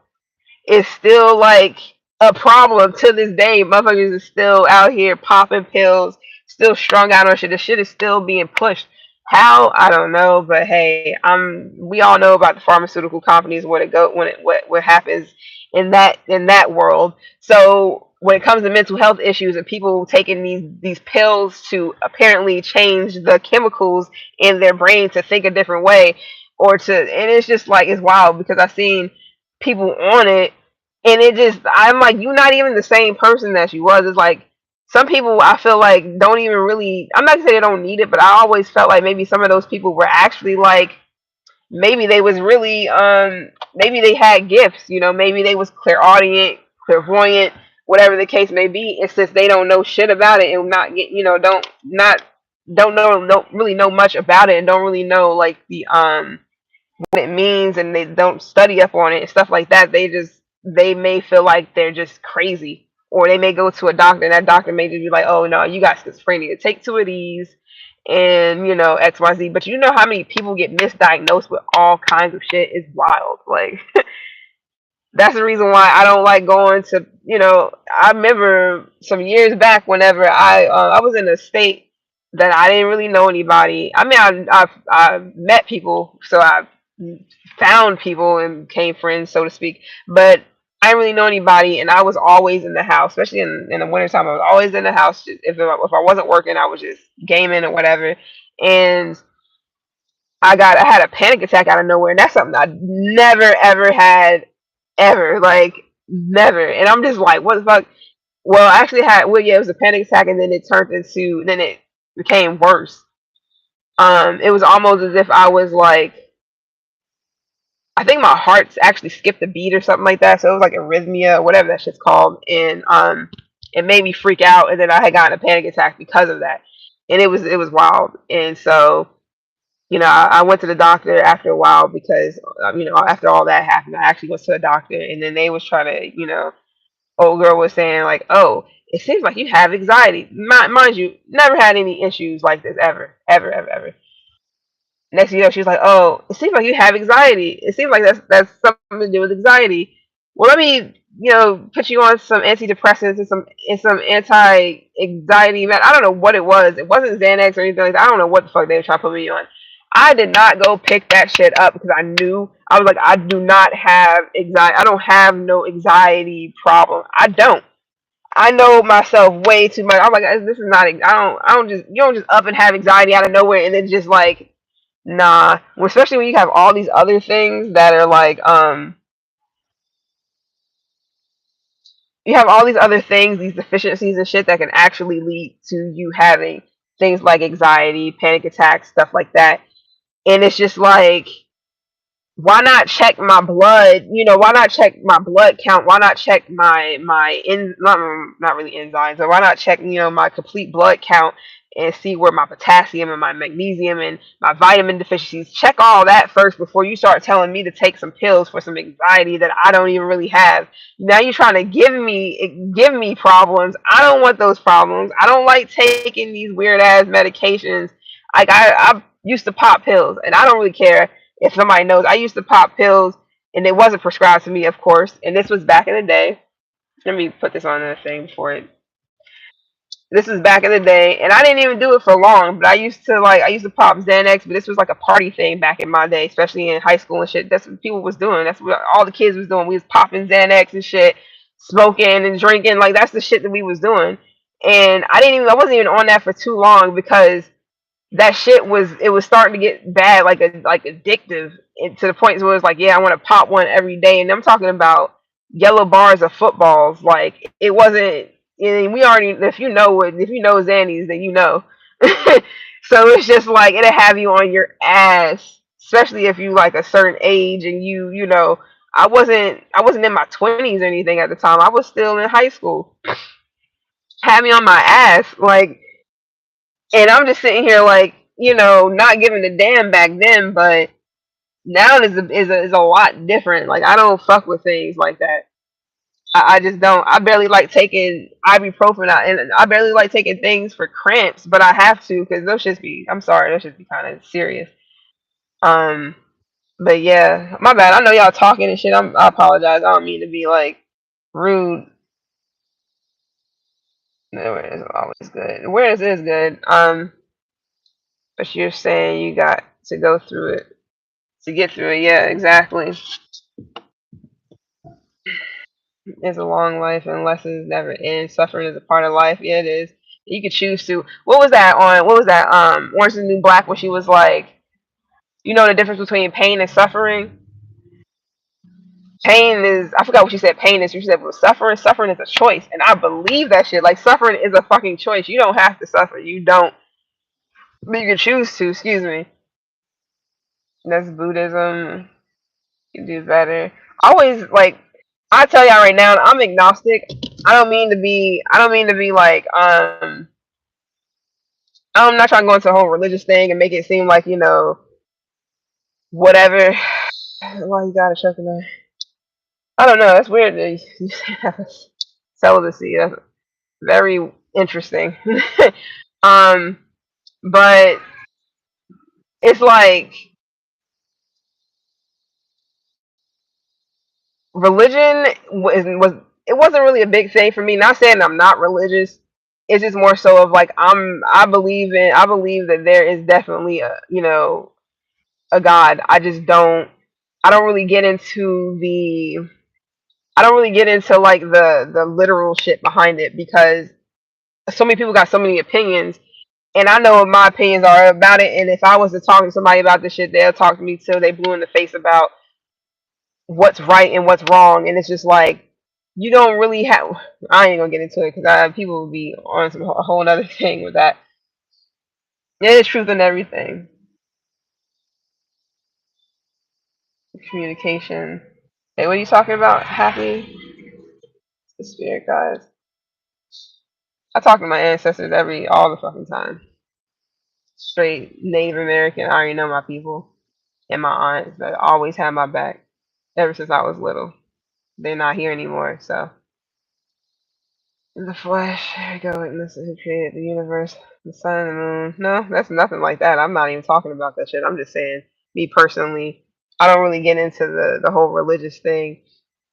It's still like a problem to this day. Motherfuckers is still out here popping pills, still strung out on shit. The shit is still being pushed. How, I don't know, but hey, we all know about the pharmaceutical companies, what it go when it what happens in that world. So when it comes to mental health issues and people taking these pills to apparently change the chemicals in their brain to think a different way, and it's just like, it's wild because I've seen people on it, and I'm like, you're not even the same person that you was. It's like some people I feel like don't even really, I'm not gonna say they don't need it, but I always felt like maybe some of those people were actually like, maybe they was really, maybe they had gifts, maybe they was clairaudient, clairvoyant, whatever the case may be. And since they don't know shit about it and not get, don't really know much about it and don't really know like the what it means, and they don't study up on it and stuff like that, they may feel like they're just crazy. Or they may go to a doctor and that doctor may just be like, oh no, you got schizophrenia, take two of these and XYZ. But you know how many people get misdiagnosed with all kinds of shit? It's wild. Like, that's the reason why I don't like going to, I remember some years back whenever I was in a state that I didn't really know anybody. I mean, I met people, so I found people and became friends, so to speak. But I didn't really know anybody, and I was always in the house, especially in the wintertime. I was always in the house. If I wasn't working, I was just gaming or whatever. And I had a panic attack out of nowhere, and that's something I never ever had ever, like never. And I'm just like, what the fuck? Well, I actually had, well, yeah, it was a panic attack, and then it became worse. It was almost as if I was like I think my heart's actually skipped a beat or something like that. So it was like arrhythmia, whatever that shit's called, and it made me freak out, and then I had gotten a panic attack because of that, and it was wild, and so. I went to the doctor after a while because, after all that happened, I actually went to a doctor, and then they was trying to, old girl was saying like, "Oh, it seems like you have anxiety." Mind you, never had any issues like this ever, ever, ever, ever. Next thing you know, she was like, "Oh, it seems like you have anxiety. It seems like that's something to do with anxiety. Well, let me, put you on some antidepressants and some anti-anxiety I don't know what it was. It wasn't Xanax or anything like that. I don't know what the fuck they were trying to put me on. I did not go pick that shit up because I knew I was like, I do not have anxiety. I don't have no anxiety problem. I don't. I know myself way too much. I'm like, this is not. I don't just. You don't just up and have anxiety out of nowhere and then just like, nah. Especially when you have all these other things that are like, you have all these other things, these deficiencies and shit that can actually lead to you having things like anxiety, panic attacks, stuff like that. And it's just like, why not check my blood? Why not check my blood count? Why not check my not really enzymes, but why not check my complete blood count and see where my potassium and my magnesium and my vitamin deficiencies? Check all that first before you start telling me to take some pills for some anxiety that I don't even really have. Now you're trying to give me problems. I don't want those problems. I don't like taking these weird ass medications. Like I used to pop pills, and I don't really care if somebody knows. I used to pop pills, and it wasn't prescribed to me, of course. And this was back in the day. Let me put this on the thing before it. This was back in the day, and I didn't even do it for long. But I used to pop Xanax, but this was like a party thing back in my day, especially in high school and shit. That's what people was doing. That's what all the kids was doing. We was popping Xanax and shit, smoking and drinking. Like that's the shit that we was doing. And I wasn't even on that for too long because that shit was starting to get bad, like addictive, and to the point where it's like, yeah, I want to pop one every day, and I'm talking about yellow bars of footballs. Like it wasn't. We already, if you know Xannies, then you know. So it's just like it'll have you on your ass, especially if you like a certain age and I wasn't in my 20s or anything at the time. I was still in high school. Had me on my ass, like, and I'm just sitting here like, not giving a damn back then, but now is a lot different. Like I don't fuck with things like that. I just don't. I barely like taking ibuprofen out, and I barely like taking things for cramps, but I have to because those should be. I'm sorry, those should be kind of serious. Um, but yeah, my bad. I know y'all talking and shit. I apologize. I don't mean to be like rude. Awareness is always good. Awareness is good. But you're saying you got to go through it to get through it. Yeah, exactly. It's a long life and lessons never end. Suffering is a part of life. Yeah, it is. You could choose to. What was that on? What was that? Orange is the New Black, when she was like, the difference between pain and suffering. Pain is, I forgot what she said. Pain is, she said, well, suffering is a choice, and I believe that shit. Like suffering is a fucking choice. You don't have to suffer. You don't, but you can choose to. Excuse me. That's Buddhism. You do better. Always like, I tell y'all right now, I'm agnostic. I don't mean to be. I don't mean to be like. I'm not trying to go into a whole religious thing and make it seem like whatever. Why you gotta choke in I don't know. That's weird. That you have celibacy. That's very interesting. um, but it's like religion was it wasn't really a big thing for me. Not saying I'm not religious. It's just more so of like I believe that there is definitely a God. I don't really get into the I don't really get into like the literal shit behind it because so many people got so many opinions, and I know what my opinions are about it. And if I was to talk to somebody about this shit, they'll talk to me till they blue in the face about what's right and what's wrong. And it's just like you don't really have. I ain't gonna get into it because people will be on a whole other thing with that. There's truth in everything. Communication. Hey, what are you talking about? Happy? The spirit guides. I talk to my ancestors all the fucking time. Straight Native American. I already know my people and my aunts that always had my back ever since I was little. They're not here anymore, so the flesh, here we go, witness who created the universe, the sun and the moon. No, that's nothing like that. I'm not even talking about that shit. I'm just saying, me personally, I don't really get into the whole religious thing.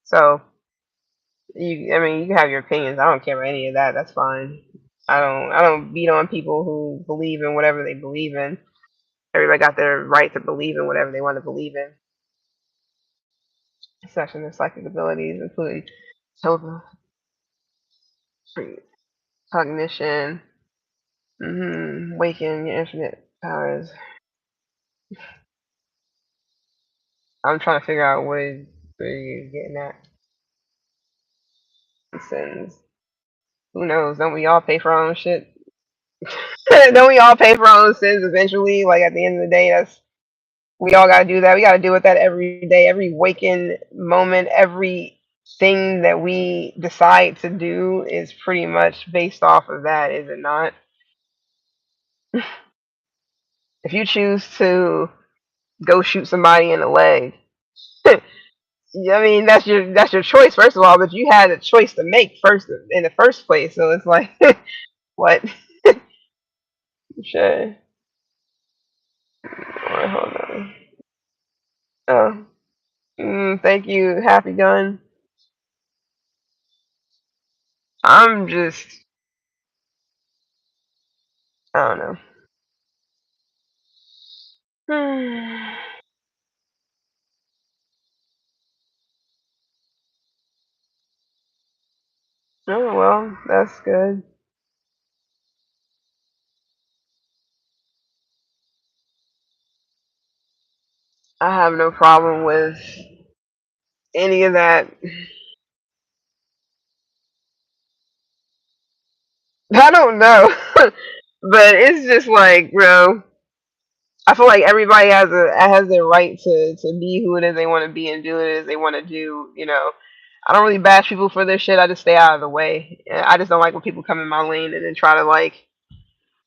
So I mean, you can have your opinions. I don't care about any of that. That's fine. I don't beat on people who believe in whatever they believe in. Everybody got their right to believe in whatever they want to believe in. Such and their psychic abilities, including total cognition, waking your infinite powers. I'm trying to figure out where you're getting at. Sins. Who knows? Don't we all pay for our own shit? Don't we all pay for our own sins eventually? Like at the end of the day, that's we all gotta do that. We gotta deal with that every day, every waking moment, every thing that we decide to do is pretty much based off of that, is it not? If you choose to go shoot somebody in the leg, I mean that's your choice first of all, but you had a choice to make first in the first place. So it's like what? Sure. Alright, hold on. Oh, thank you, Happy Gun. I'm just I don't know. Oh well, that's good. I have no problem with any of that. I don't know, but it's just like, bro. I feel like everybody has their right to be who it is they want to be and do it as they want to do. I don't really bash people for their shit. I just stay out of the way. I just don't like when people come in my lane and then try to like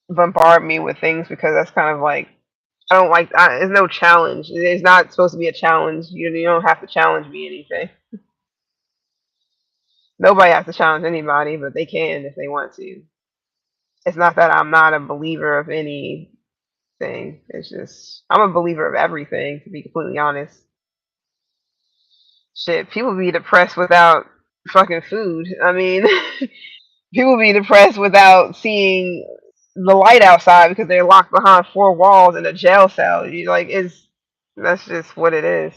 bombard me with things because that's kind of like I don't like. It's no challenge. It's not supposed to be a challenge. You don't have to challenge me anything. Nobody has to challenge anybody, but they can if they want to. It's not that I'm not a believer of anything. It's just I'm a believer of everything, to be completely honest. Shit, people be depressed without fucking food. I mean, people be depressed without seeing the light outside because they're locked behind four walls in a jail cell. You like it's that's just what it is.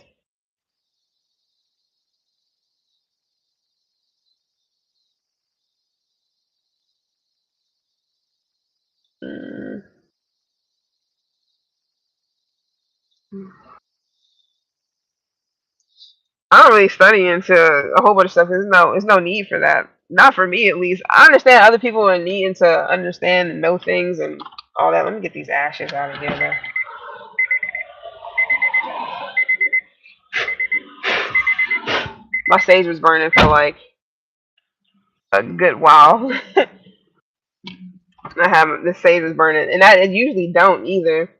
Mm. I don't really study into a whole bunch of stuff. There's no need for that. Not for me, at least. I understand other people are needing to understand and know things and all that. Let me get these ashes out of here, though. My stage was burning for like a good while. I have the sage was burning, and it usually don't either,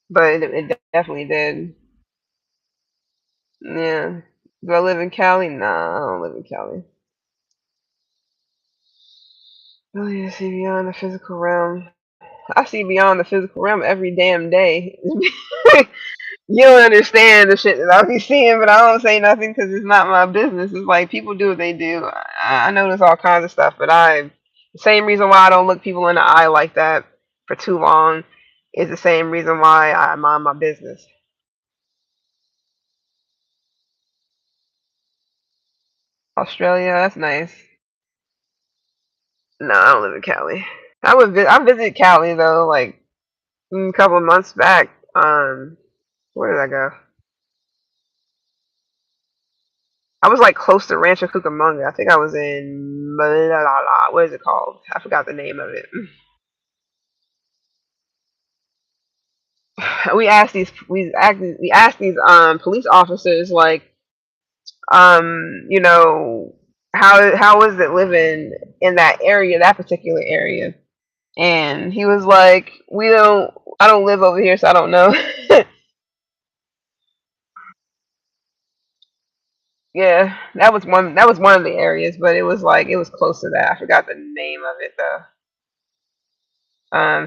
but it definitely did. Yeah. Do I live in Cali? Nah, I don't live in Cali. Really, I see beyond the physical realm. I see beyond the physical realm every damn day. You don't understand the shit that I be seeing, but I don't say nothing because it's not my business. It's like people do what they do. I notice all kinds of stuff, but the same reason why I don't look people in the eye like that for too long is the same reason why I mind my business. Australia, that's nice. No, I don't live in Cali. I visited Cali though, like a couple of months back. Where did I go? I was like close to Rancho Cucamonga. I think I was in what is it called? I forgot the name of it. we asked these police officers like you know how is it living in that area, that particular area, and he was like, we don't I don't live over here, so I don't know. Yeah, that was one of the areas, but it was like it was close to that. I forgot the name of it though.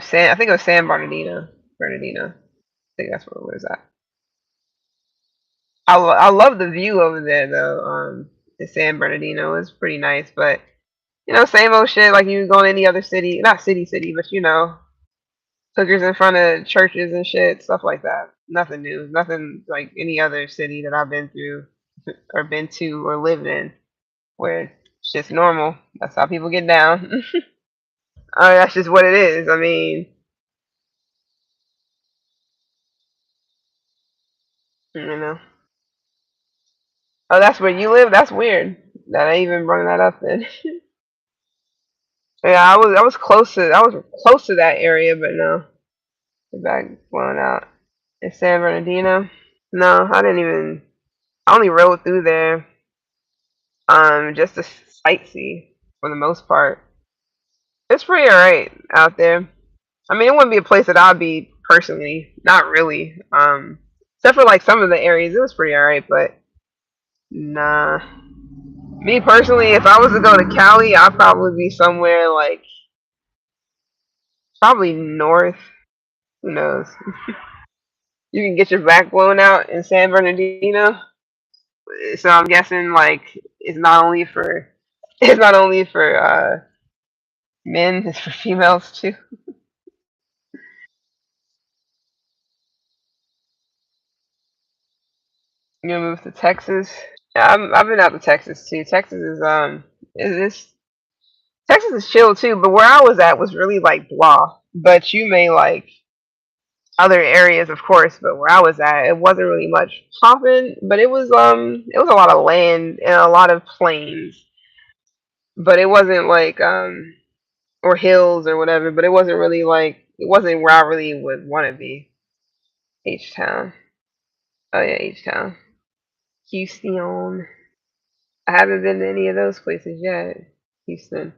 San I think it was San Bernardino. Bernardino. I think that's where it was at. I love the view over there though. In San Bernardino is pretty nice, but same old shit like you go to any other city, not city, but hookers in front of churches and shit, stuff like that. Nothing new, nothing like any other city that I've been through or been to or lived in where it's just normal. That's how people get down. That's just what it is. I mean, you know. Oh, that's where you live. That's weird. That I even brought that up then. Yeah, I was close to that area, but no, the back blown out. In San Bernardino. No, I didn't even. I only rode through there, just to sightsee for the most part. It's pretty alright out there. I mean, it wouldn't be a place that I'd be personally. Not really. Except for like some of the areas, it was pretty alright. But nah, me personally, if I was to go to Cali, I'd probably be somewhere like probably north. Who knows? You can get your back blown out in San Bernardino. So I'm guessing like it's not only for it's not only for men, it's for females too. You gonna move to Texas? Yeah, I've been out to Texas too. Is Texas is chill too, but where I was at was really like blah. But you may like other areas, of course, but where I was at, it wasn't really much popping. But it was a lot of land and a lot of plains. But it wasn't like or hills or whatever. But it wasn't really like it wasn't where I really would want to be. H Town. Oh yeah, H Town. Houston. I haven't been to any of those places yet. Houston.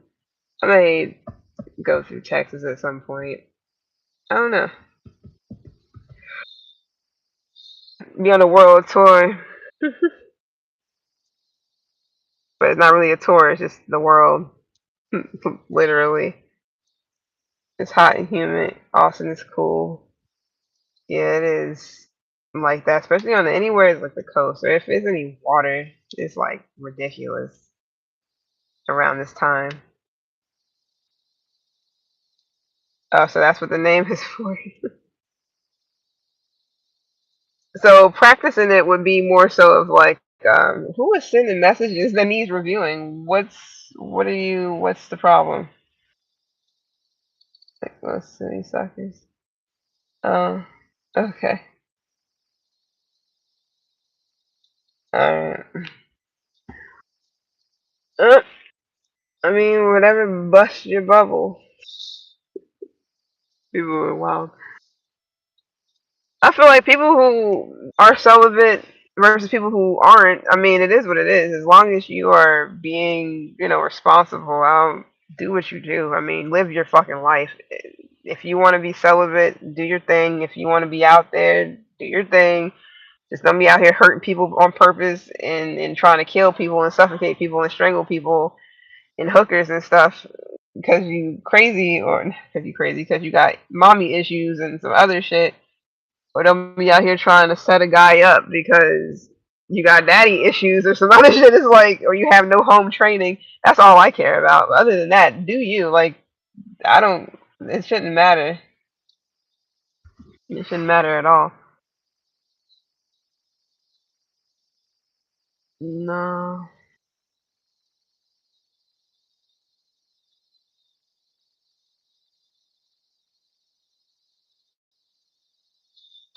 I may go through Texas at some point. I don't know. Be on a world tour, but it's not really a tour. It's just the world, literally. It's hot and humid. Austin is cool. Yeah, it is like that, especially on anywhere it's like the coast or if there's any water. It's like ridiculous around this time. Oh, so that's what the name is for. So practicing it would be more so of like, who is sending messages that needs reviewing? What's the problem? Like most city suckers. Oh, okay. Alright. Uh, I mean, whatever busts your bubble. People are wild. I feel like people who are celibate versus people who aren't, I mean, it is what it is. As long as you are being, responsible, do what you do. I mean, live your fucking life. If you want to be celibate, do your thing. If you want to be out there, do your thing. Just don't be out here hurting people on purpose and trying to kill people and suffocate people and strangle people and hookers and stuff because you crazy or because you crazy because you got mommy issues and some other shit. Or don't be out here trying to set a guy up because you got daddy issues or some other shit. Is like, or you have no home training. That's all I care about. Other than that, do you like? I don't. It shouldn't matter. It shouldn't matter at all. No.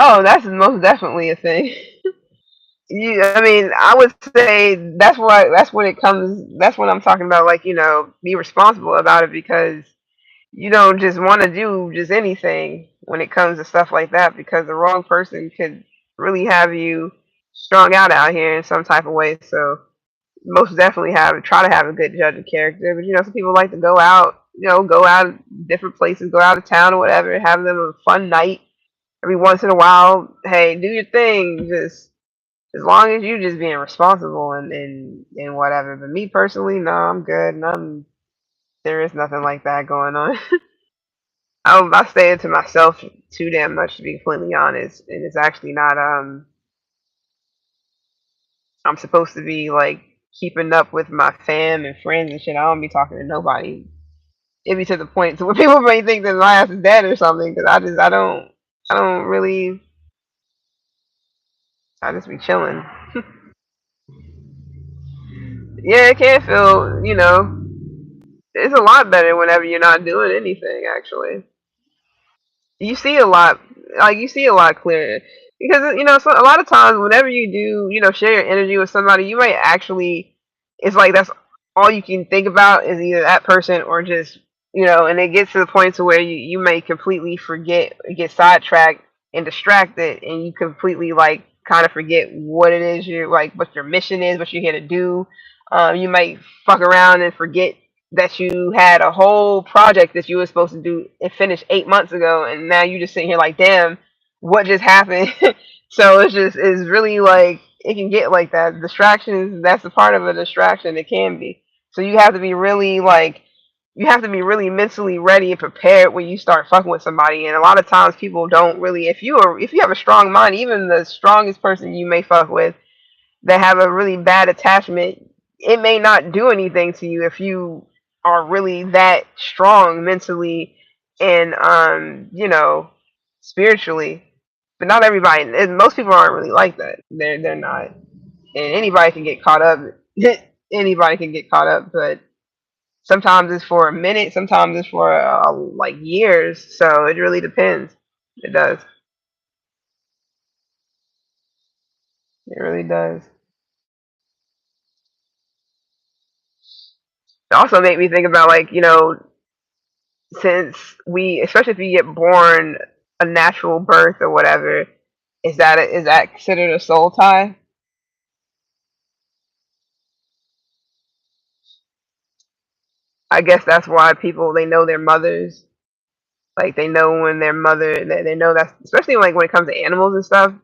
Oh, that's most definitely a thing. I mean, I would say that's why. That's when it comes. That's what I'm talking about. Like, be responsible about it because you don't just want to do just anything when it comes to stuff like that because the wrong person could really have you strung out here in some type of way. So most definitely have try to have a good judge of character. But some people like to go out, go out different places, go out of town or whatever, have them a fun night every once in a while. Hey, do your thing, just as long as you just being responsible and whatever. But me personally, no, I'm good. There is nothing like that going on. I stay it to myself too damn much to be completely honest, and it's actually not. I'm supposed to be like keeping up with my fam and friends and shit. I don't be talking to nobody. It be to the point to where people may think that my ass is dead or something. Because I don't really. I just be chilling. Yeah, it can feel. It's a lot better whenever you're not doing anything. Actually, you see a lot, like you see a lot clearer because so a lot of times whenever you do share your energy with somebody, you might actually, it's like that's all you can think about is either that person or just and it gets to the point to where you may completely forget, get sidetracked and distracted, and you completely like kind of forget what it is you're like, what your mission is, what you're here to do. You might fuck around and forget that you had a whole project that you were supposed to do and finish 8 months ago, and now you just sitting here like, damn, what just happened? So it's really like it can get like that. Distractions, that's a part of a distraction. It can be. So you have to be really like you have to be really mentally ready and prepared when you start fucking with somebody. And a lot of times people don't really. If you have a strong mind, even the strongest person you may fuck with that have a really bad attachment, it may not do anything to you if you are really that strong mentally and spiritually. But not everybody, and most people aren't really like that. They're not, and anybody can get caught up. Anybody can get caught up, but sometimes it's for a minute, sometimes it's for like years. So it really depends. It does. It really does. It also made me think about like since we, especially if you get born a natural birth or whatever, is that considered a soul tie? I guess that's why people they know their mothers, like they know when their mother, they know that, especially like when it comes to animals and stuff.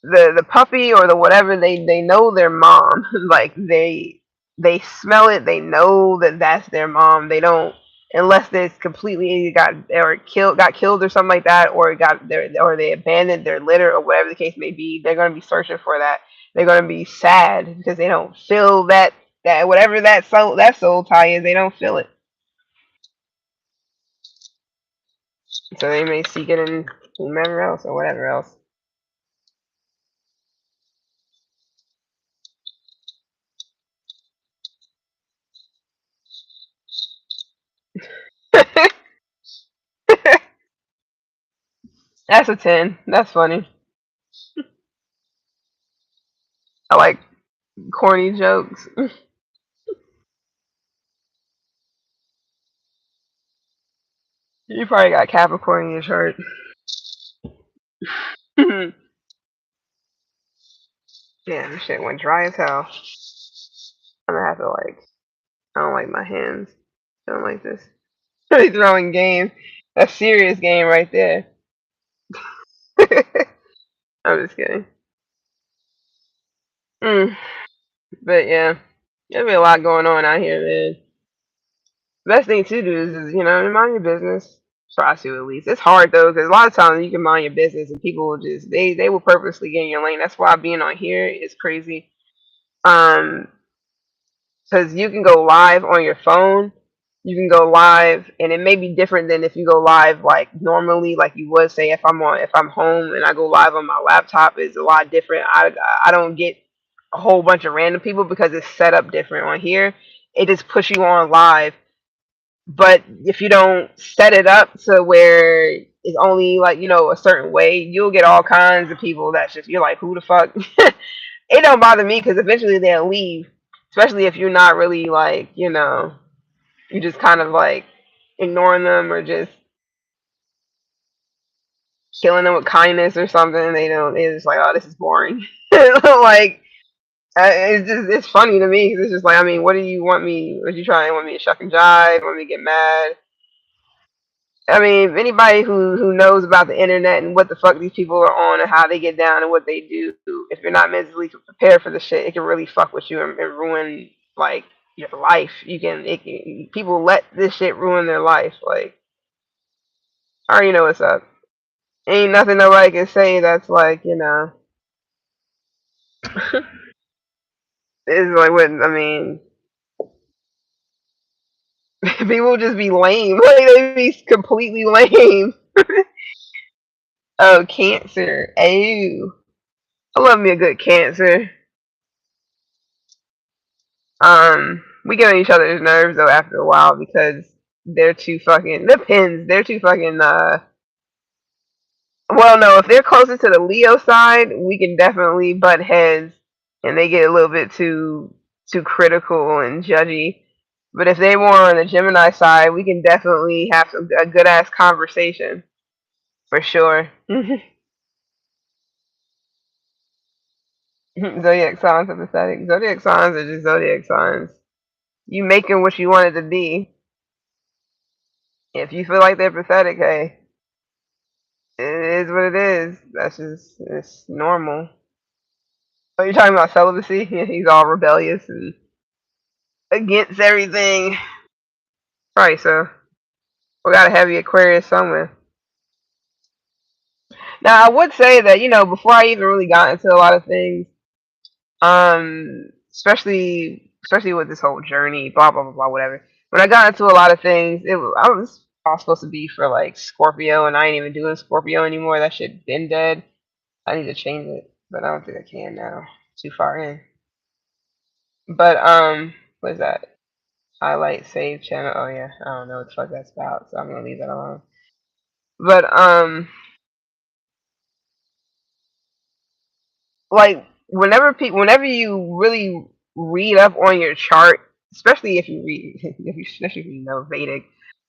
The puppy or the whatever, they know their mom. Like they smell it, they know that that's their mom. They don't, unless it's completely got killed or something like that, or or they abandoned their litter or whatever the case may be. They're gonna be searching for that. They're gonna be sad because they don't feel that whatever that soul tie is. They don't feel it, so they may seek it in whomever else or whatever else. That's a 10. That's funny. I like corny jokes. You probably got Capricorn in your chart. Yeah, this shit went dry as hell. I'm gonna have to like. I don't like my hands. I don't like this. Really throwing game. A serious game right there. I'm just kidding. Mm, but yeah, there's be a lot going on out here, man. Best thing to do is mind your business. Try to at least. It's hard though, because a lot of times you can mind your business and people will just they will purposely get in your lane. That's why being on here is crazy. Um, because you can go live on your phone. You can go live, and it may be different than if you go live like normally, like you would say if I'm home and I go live on my laptop. Is a lot different. I don't get a whole bunch of random people because it's set up different on here. It just puts you on live, but if you don't set it up to where it's only like a certain way, you'll get all kinds of people that's just you're like, who the fuck? It don't bother me because eventually they'll leave, especially if you're not really like You just kind of like ignoring them or just killing them with kindness or something. They don't. They're just like, oh, this is boring. Like it's just it's funny to me 'cause it's just like, I mean, what do you want me? What you trying? Want me to shuck and jive? Want me to get mad? I mean, if anybody who knows about the internet and what the fuck these people are on and how they get down and what they do, if you're not mentally prepared for the shit, it can really fuck with you and ruin like your life. People let this shit ruin their life. Like I already know what's up. Ain't nothing nobody can say that's like it's like what I mean. People just be lame. Like they be completely lame. Oh, cancer. Oh, I love me a good cancer. We get on each other's nerves though after a while because they're too fucking the pins. They're too fucking. Well, no, if they're closer to the Leo side, we can definitely butt heads, and they get a little bit too critical and judgy. But if they more on the Gemini side, we can definitely have a good ass conversation for sure. Zodiac signs are pathetic. Zodiac signs are just zodiac signs. You making what you want it to be. If you feel like they're pathetic, hey, it is what it is. That's just it's normal. Oh, you're talking about celibacy? Yeah, he's all rebellious and against everything. Right, so we got a heavy Aquarius somewhere. Now I would say that, before I even really got into a lot of things, especially with this whole journey, blah blah blah blah, whatever. When I got into a lot of things, I was all supposed to be for like Scorpio, and I ain't even doing Scorpio anymore. That shit been dead. I need to change it, but I don't think I can now. Too far in. But what is that? Highlight save channel. Oh yeah, I don't know what the fuck that's about, so I'm gonna leave that alone. But like whenever you really read up on your chart, especially if you read, especially if you know Vedic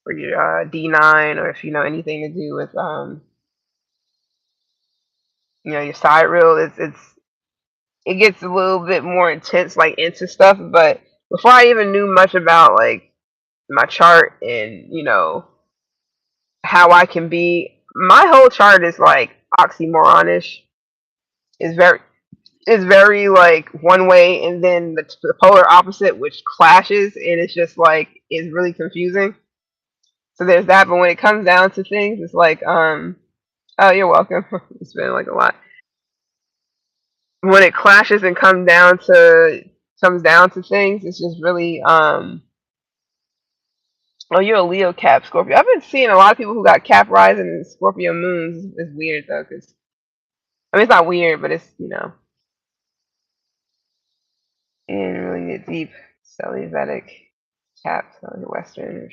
or your D9, or if you know anything to do with your side real, it gets a little bit more intense, like into stuff. But before I even knew much about like my chart and how I can be, my whole chart is like oxymoronish. It's very like one way and then the polar opposite, which clashes, and it's just like it's really confusing. So there's that. But when it comes down to things, it's like oh, you're welcome. It's been like a lot. When it clashes and comes down to things, it's just really oh, you're a Leo Cap Scorpio. I've been seeing a lot of people who got Cap rising and Scorpio moons. It's weird though, because I mean it's not weird, but it's you didn't really get deep. Stellar Vedic Cap, so Western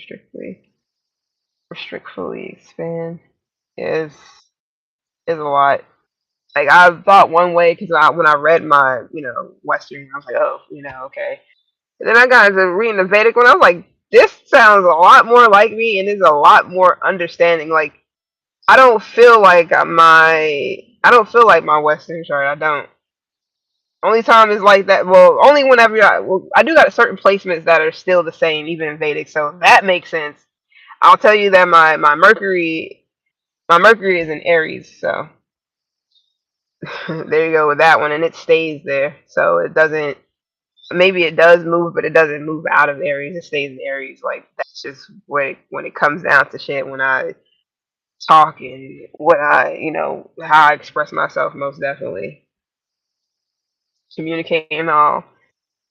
restrictfully expand is a lot. Like I thought one way because when I read my Western, I was like, oh, okay. And then I got into reading the Vedic one. I was like, this sounds a lot more like me, and is a lot more understanding. Like I don't feel like my Western chart. I don't. Only time is like that. Well, only whenever I do got certain placements that are still the same, even in Vedic. So that makes sense. I'll tell you that my Mercury is in Aries. So there you go with that one, and it stays there. So it doesn't. Maybe it does move, but it doesn't move out of Aries. It stays in Aries. Like that's just when it comes down to shit. When I talk and how I express myself, most definitely communicating all.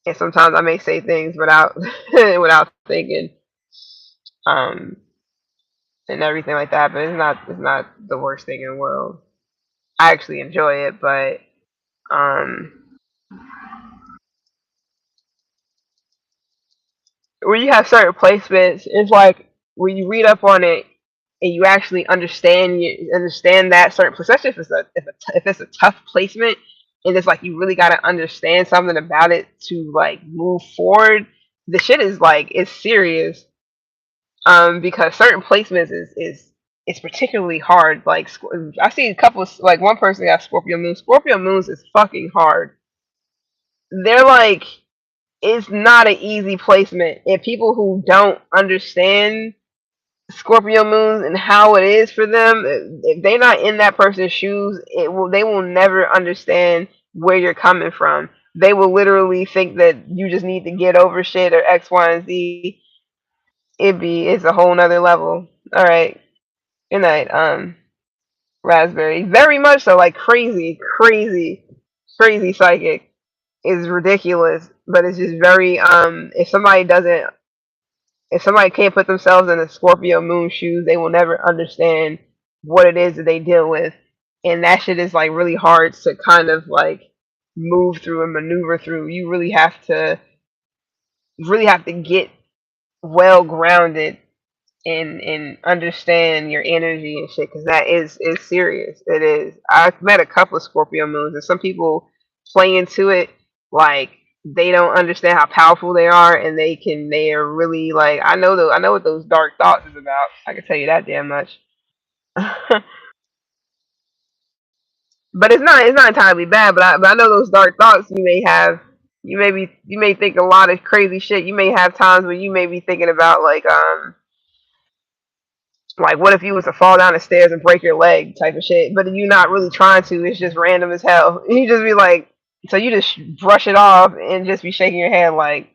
And sometimes I may say things without without thinking, um, and everything like that. But it's not the worst thing in the world. I actually enjoy it, but um, when you have certain placements, it's like when you read up on it and you actually understand that certain, especially if it's a tough placement, and it's like you really got to understand something about it to like move forward. The shit is like it's serious. because certain placements is it's particularly hard. Like I see a couple of, like one person got Scorpio moon. Scorpio moons is fucking hard. They're like it's not an easy placement, and people who don't understand Scorpio moons and how it is for them, if they're not in that person's shoes, they will never understand where you're coming from. They will literally think that you just need to get over shit or X, Y, and Z. It's a whole nother level. All right, good night. Raspberry, very much so, like crazy, crazy, crazy psychic is ridiculous, but it's just very if somebody can't put themselves in the Scorpio moon shoes, they will never understand what it is that they deal with. And that shit is like really hard to kind of like move through and maneuver through. You really have to get well grounded and understand your energy and shit because that is serious. It is. I've met a couple of Scorpio moons and some people play into it like they don't understand how powerful they are and they are really like I know what those dark thoughts is about. I can tell you that damn much. But it's not entirely bad. But I know those dark thoughts you may have. You may think a lot of crazy shit. You may have times where you may be thinking about like, what if you was to fall down the stairs and break your leg, type of shit? But you're not really trying to. It's just random as hell. You just be like, so you just brush it off and just be shaking your head like,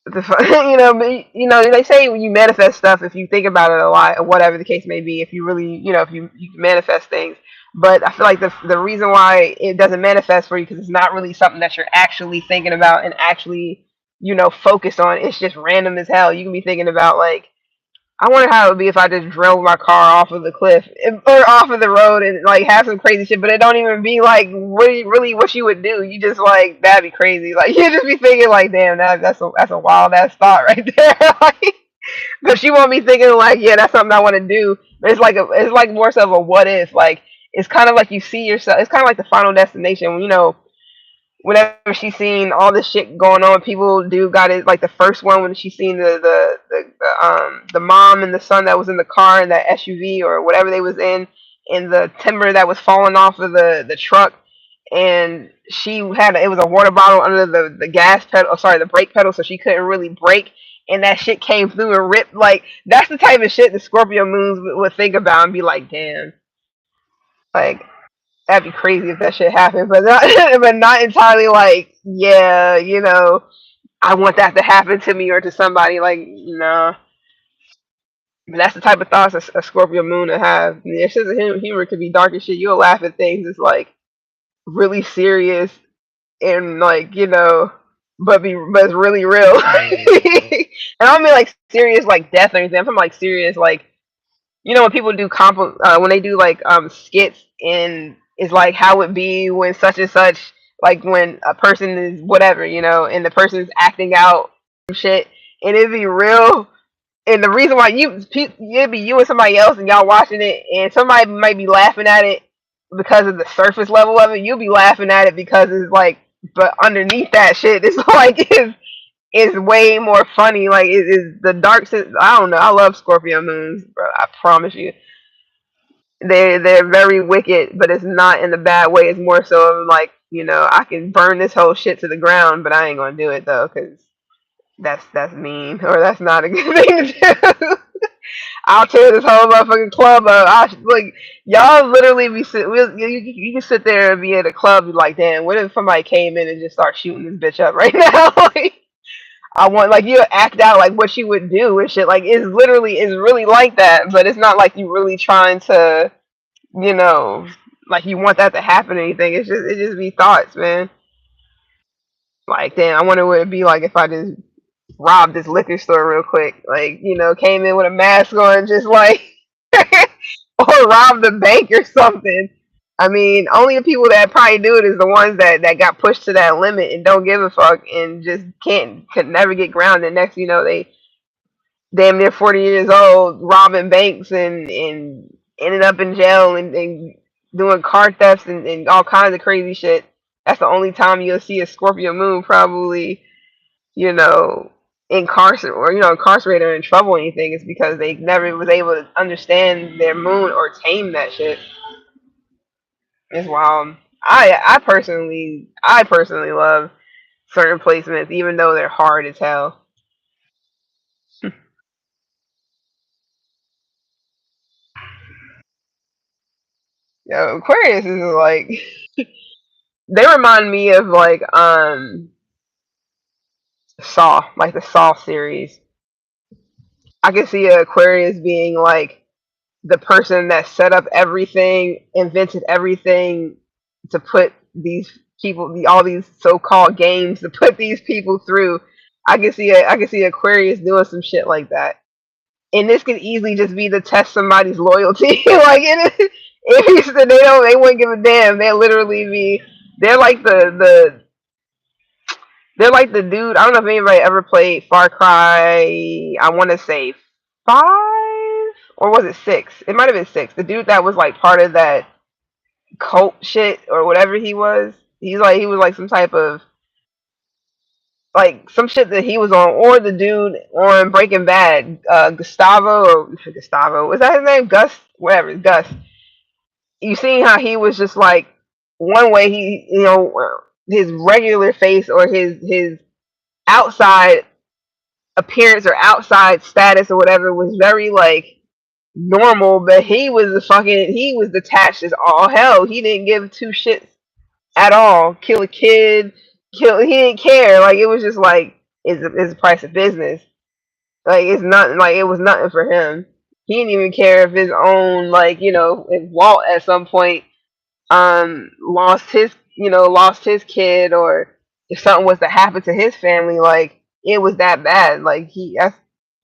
what the fuck? You know, but, you know, they say when you manifest stuff, if you think about it a lot, or whatever the case may be, if you really, you know, if you manifest things. But I feel like the reason why it doesn't manifest for you because it's not really something that you're actually thinking about and actually, you know, focused on. It's just random as hell. You can be thinking about like I wonder how it would be if I just drove my car off of the cliff or off of the road and like have some crazy shit, but it don't even be like really what you would do. You just like that'd be crazy. Like you just be thinking like, damn, that's a wild ass thought right there. Like, but she won't be thinking like, yeah, that's something I want to do. But it's like more so of a what if. Like it's kind of like you see yourself. It's kind of like the Final Destination. You know, whenever she's seen all this shit going on, people do got it like the first one when she seen the mom and the son that was in the car in that SUV or whatever they was in, and the timber that was falling off of the truck, and she had it was a water bottle under the gas pedal, oh, sorry, the brake pedal, so she couldn't really brake. And that shit came through and ripped. Like that's the type of shit the Scorpio moons would think about and be like, damn, like that'd be crazy if that shit happened, but not, but not entirely like, yeah, you know, I want that to happen to me or to somebody. Like, no. But that's the type of thoughts a Scorpio moon to have. Their sense of humor could be dark as shit. You'll laugh at things that's like really serious and like, you know, but it's really real. And I don't mean like serious like death or anything. I'm talking like serious like you know when people do when they do like skits and it's like how it be when such and such like when a person is whatever you know and the person's acting out shit and it'd be real and the reason why it'd be you and somebody else and y'all watching it and somebody might be laughing at it because of the surface level of it you'll be laughing at it because it's like but underneath that shit it's like it's way more funny. Like it is the dark. I don't know. I love Scorpio moons, bro. I promise you, they're very wicked, but it's not in a bad way. It's more so of like you know I can burn this whole shit to the ground, but I ain't gonna do it though because that's mean or that's not a good thing to do. I'll tear this whole motherfucking club up. Like y'all literally be you can sit there and be at a club and be like, damn, what if somebody came in and just start shooting this bitch up right now? Like, I want like you act out like what you would do and shit. Like it's really like that, but it's not like you really trying to, you know, like you want that to happen or anything. It just be thoughts, man. Like damn, I wonder what it'd be like if I just robbed this liquor store real quick. Like you know, came in with a mask on, just like or robbed a bank or something. I mean, only the people that probably do it is the ones that got pushed to that limit and don't give a fuck and just could never get grounded. Next, you know, they damn near 40 years old, robbing banks and ended up in jail and doing car thefts and all kinds of crazy shit. That's the only time you'll see a Scorpio moon, probably, you know, incarcerated or incarcerated or in trouble or anything. It's because they never was able to understand their moon or tame that shit. It's wild. I personally love certain placements, even though they're hard as hell. Aquarius is like they remind me of like Saw, like the Saw series. I can see Aquarius being like the person that set up everything, invented everything to put these people, all these so-called games to put these people through. I can see Aquarius doing some shit like that, and this could easily just be to test somebody's loyalty. Like if they wouldn't give a damn. They'll literally be they're like they're like the dude. I don't know if anybody ever played Far Cry. I want to say 5 or was it 6? It might have been 6. The dude that was like part of that cult shit or whatever he was. He was like some type of like some shit that he was on, or the dude on Breaking Bad, Gustavo. Was that his name? Gus, whatever, Gus. You seen how he was just like one way his regular face or his outside appearance or outside status or whatever was very like normal, but he was detached as all hell. He didn't give two shits at all. Kill a kid, he didn't care. Like it was just like it's the price of business. Like it's nothing. Like it was nothing for him. He didn't even care if his own if Walt at some point lost his kid, or if something was to happen to his family, like it was that bad. Like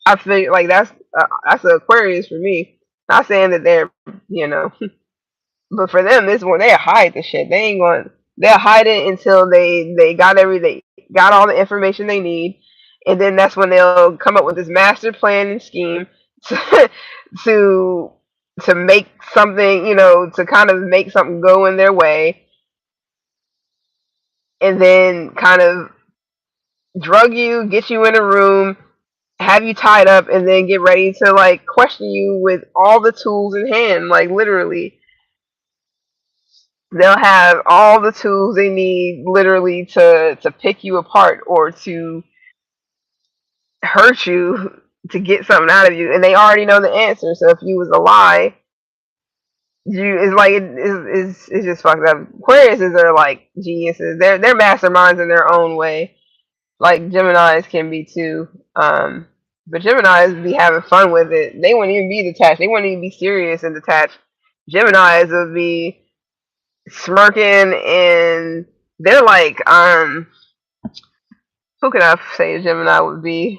I feel like that's an Aquarius for me. Not saying that they're you know but for them, this one they hide the shit. They ain't going. They'll hide it until they got all the information they need, and then that's when they'll come up with this master plan and scheme to to to make something, to kind of make something go in their way, and then kind of drug you, get you in a room, have you tied up, and then get ready to like question you with all the tools in hand, like literally they'll have all the tools they need literally to pick you apart or to hurt you to get something out of you, and they already know the answer. So if you was a lie, it's like it's just fucked up. Aquariuses are like geniuses. They're masterminds in their own way. Like Geminis can be too. But Geminis be having fun with it. They wouldn't even be detached. They wouldn't even be serious and detached. Geminis would be smirking, and they're like who can I say a Gemini would be?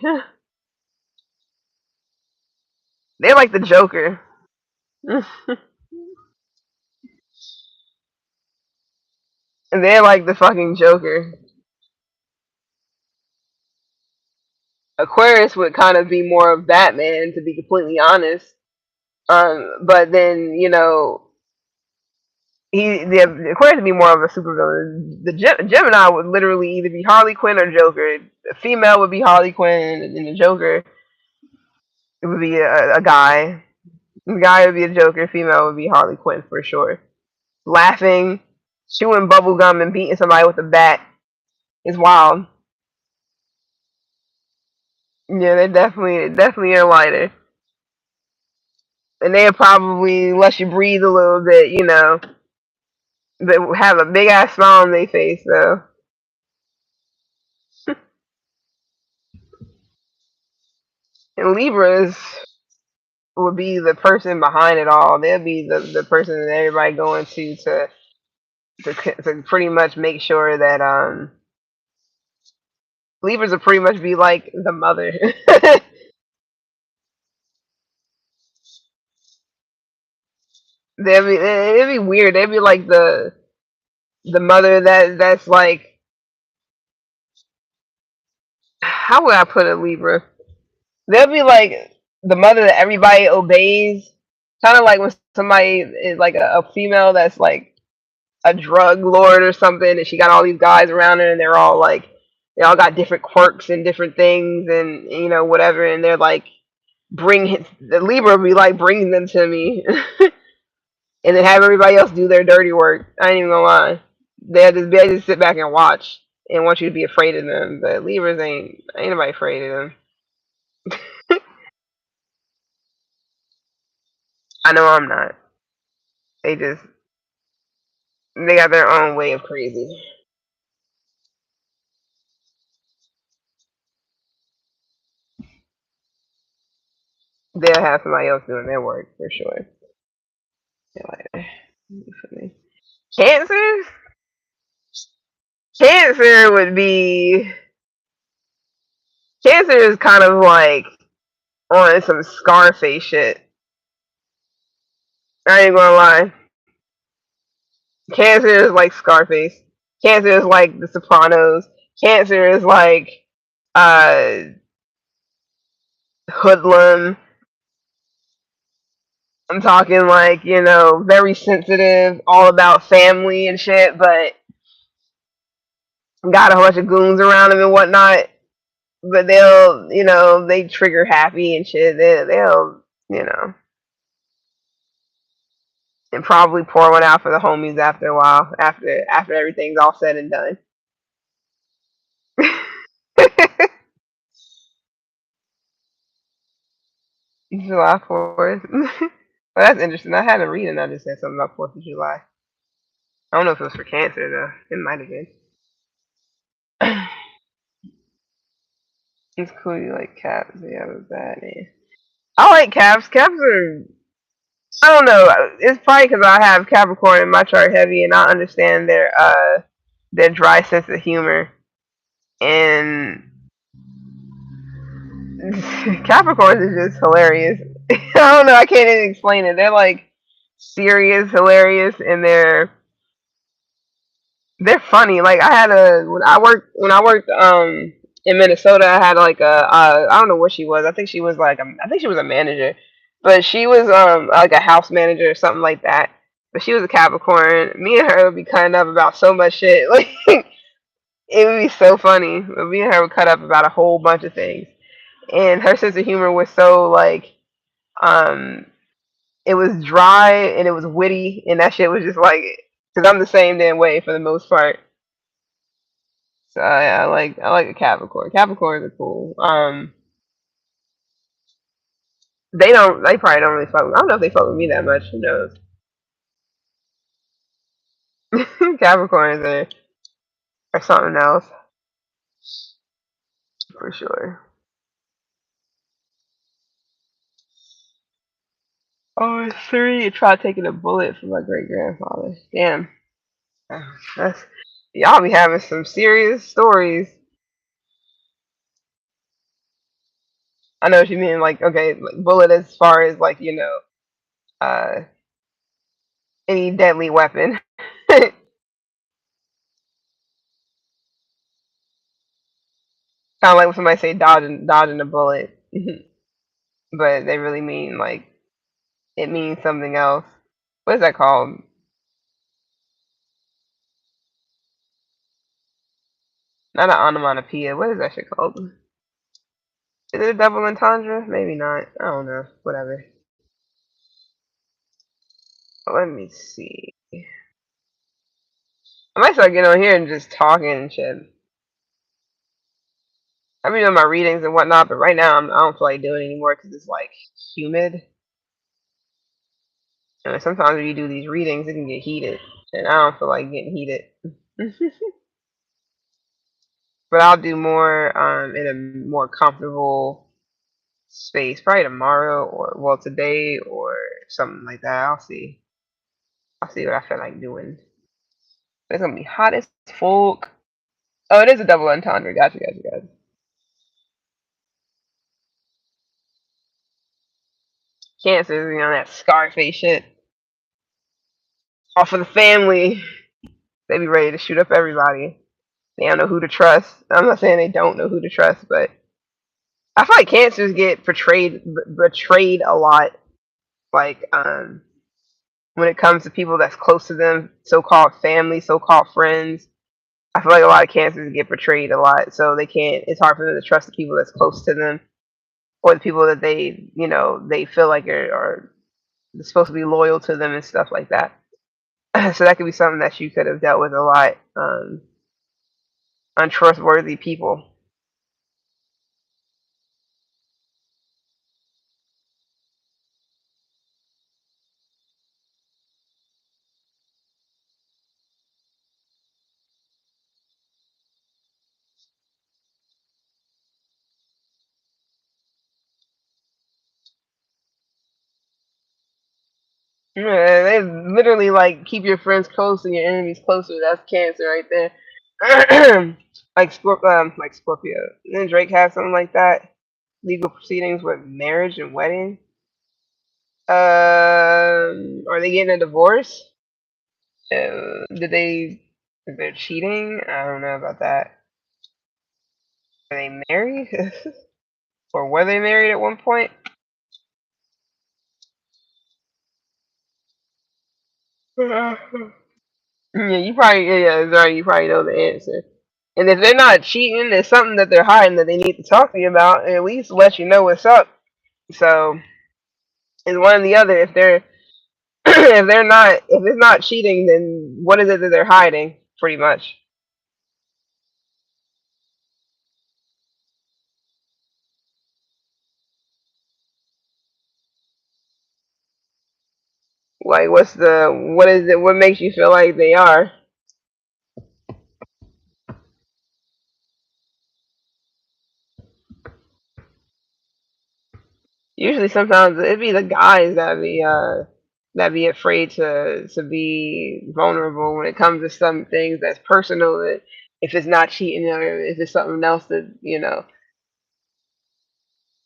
They're like the Joker. And they're like the fucking Joker. Aquarius would kind of be more of Batman, to be completely honest. But then the Aquarius would be more of a supervillain. The Gemini would literally either be Harley Quinn or Joker. The female would be Harley Quinn, and the Joker it would be a guy. The guy would be a Joker. Female would be Harley Quinn for sure. Laughing, chewing bubble gum, and beating somebody with a bat is wild. Yeah, they definitely are lighter, and they probably let you breathe a little bit. They have a big ass smile on their face though. And Libras would be the person behind it all. They'll be the person that everybody going to pretty much make sure that Libras will pretty much be like the mother. It'd be weird. They'd be like the mother that's like, how would I put it, Libra? They'll be like the mother that everybody obeys. Kind of like when somebody is like a female that's like a drug lord or something, and she got all these guys around her, and they're all like They all got different quirks and different things, and whatever. And they're like, the Libra will be like bringing them to me, and then have everybody else do their dirty work. I ain't even gonna lie. They just sit back and watch and want you to be afraid of them. But Libras ain't nobody afraid of them. I know I'm not. They just they got their own way of crazy. They'll have somebody else doing their work for sure. They're like, Cancer? Cancer would be Cancer is kind of like on some Scarface shit. I ain't gonna lie. Cancer is like Scarface. Cancer is like The Sopranos. Cancer is like uh Hoodlum. I'm talking like, very sensitive, all about family and shit, but got a bunch of goons around him and whatnot. But they trigger happy and shit. They'll, you know, and probably pour one out for the homies after a while, after everything's all said and done. July 4th. Well, that's interesting. I had a reading that just said something about 4th of July. I don't know if it was for Cancer though. It might have been. It's cool you like caps. Yeah, but bad man. I like caps. Caps are. I don't know. It's probably because I have Capricorn in my chart heavy, and I understand their dry sense of humor. And Capricorns is just hilarious. I don't know. I can't even explain it. They're like serious, hilarious, and they're funny. Like I had a when I worked in Minnesota, I had like I don't know what she was. I think she was a manager, but she was like a house manager or something like that. But she was a Capricorn. Me and her would be cutting up about so much shit. Like it would be so funny. But me and her would cut up about a whole bunch of things. And her sense of humor was so like um it was dry and it was witty, and that shit was just like because I'm the same damn way for the most part. So I like a Capricorn. Capricorns are cool. They probably don't really fuck. I don't know if they fuck with me that much. Who knows? Capricorns are something else for sure. Oh, it's three. I tried taking a bullet from my great grandfather. Damn, that's y'all be having some serious stories. I know what you mean. Like, okay, like bullet as far as like uh, any deadly weapon. Kind of like when somebody say dodging a bullet, but they really mean like it means something else. What is that called? Not an onomatopoeia. What is that shit called? Is it a double entendre? Maybe not. I don't know. Whatever. But let me see. I might start getting on here and just talking and shit. I've been doing my readings and whatnot, but right now I don't feel like doing it anymore because it's like humid. And sometimes when you do these readings, it can get heated, and I don't feel like getting heated. But I'll do more in a more comfortable space, probably tomorrow or well today or something like that. I'll see. I'll see what I feel like doing. It's gonna be hot as fuck. Oh, it is a double entendre. Gotcha. Cancer, that Scarface shit. All for the family. They be ready to shoot up everybody. They don't know who to trust. I'm not saying they don't know who to trust, but I feel like cancers get betrayed a lot. Like when it comes to people that's close to them, so-called family, so-called friends. I feel like a lot of cancers get betrayed a lot, so they can't. It's hard for them to trust the people that's close to them or the people that they feel like are supposed to be loyal to them and stuff like that. So that could be something that you could have dealt with a lot. Untrustworthy people. Yeah, they literally like keep your friends close and your enemies closer. That's cancer right there. Like Scorpio. Didn't Drake have something like that? Legal proceedings with marriage and wedding. Are they getting a divorce? Did they? If they're cheating, I don't know about that. Are they married, or were they married at one point? Yeah, sorry, you probably know the answer. And if they're not cheating, there's something that they're hiding that they need to talk to you about, and at least let you know what's up. So it's one or the other. If they're if it's not cheating, then what is it that they're hiding? Pretty much. Like, what is it? What makes you feel like they are? Usually, sometimes it'd be the guys that be afraid to be vulnerable when it comes to some things that's personal. That if it's not cheating or if it's something else that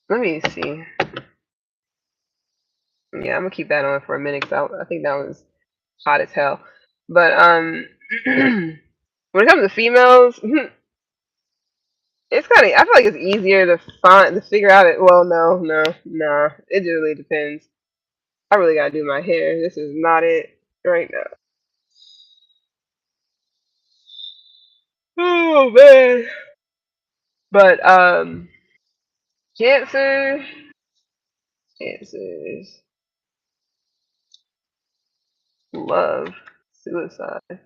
Let me see. Yeah, I'm gonna keep that on for a minute because I think that was hot as hell. But when it comes to females, it's kind of. I feel like it's easier to find to figure out it. Well, no, no, no. It just really depends. I really gotta do my hair. This is not it right now. Oh man. But cancer, cancers, love, suicide. I'm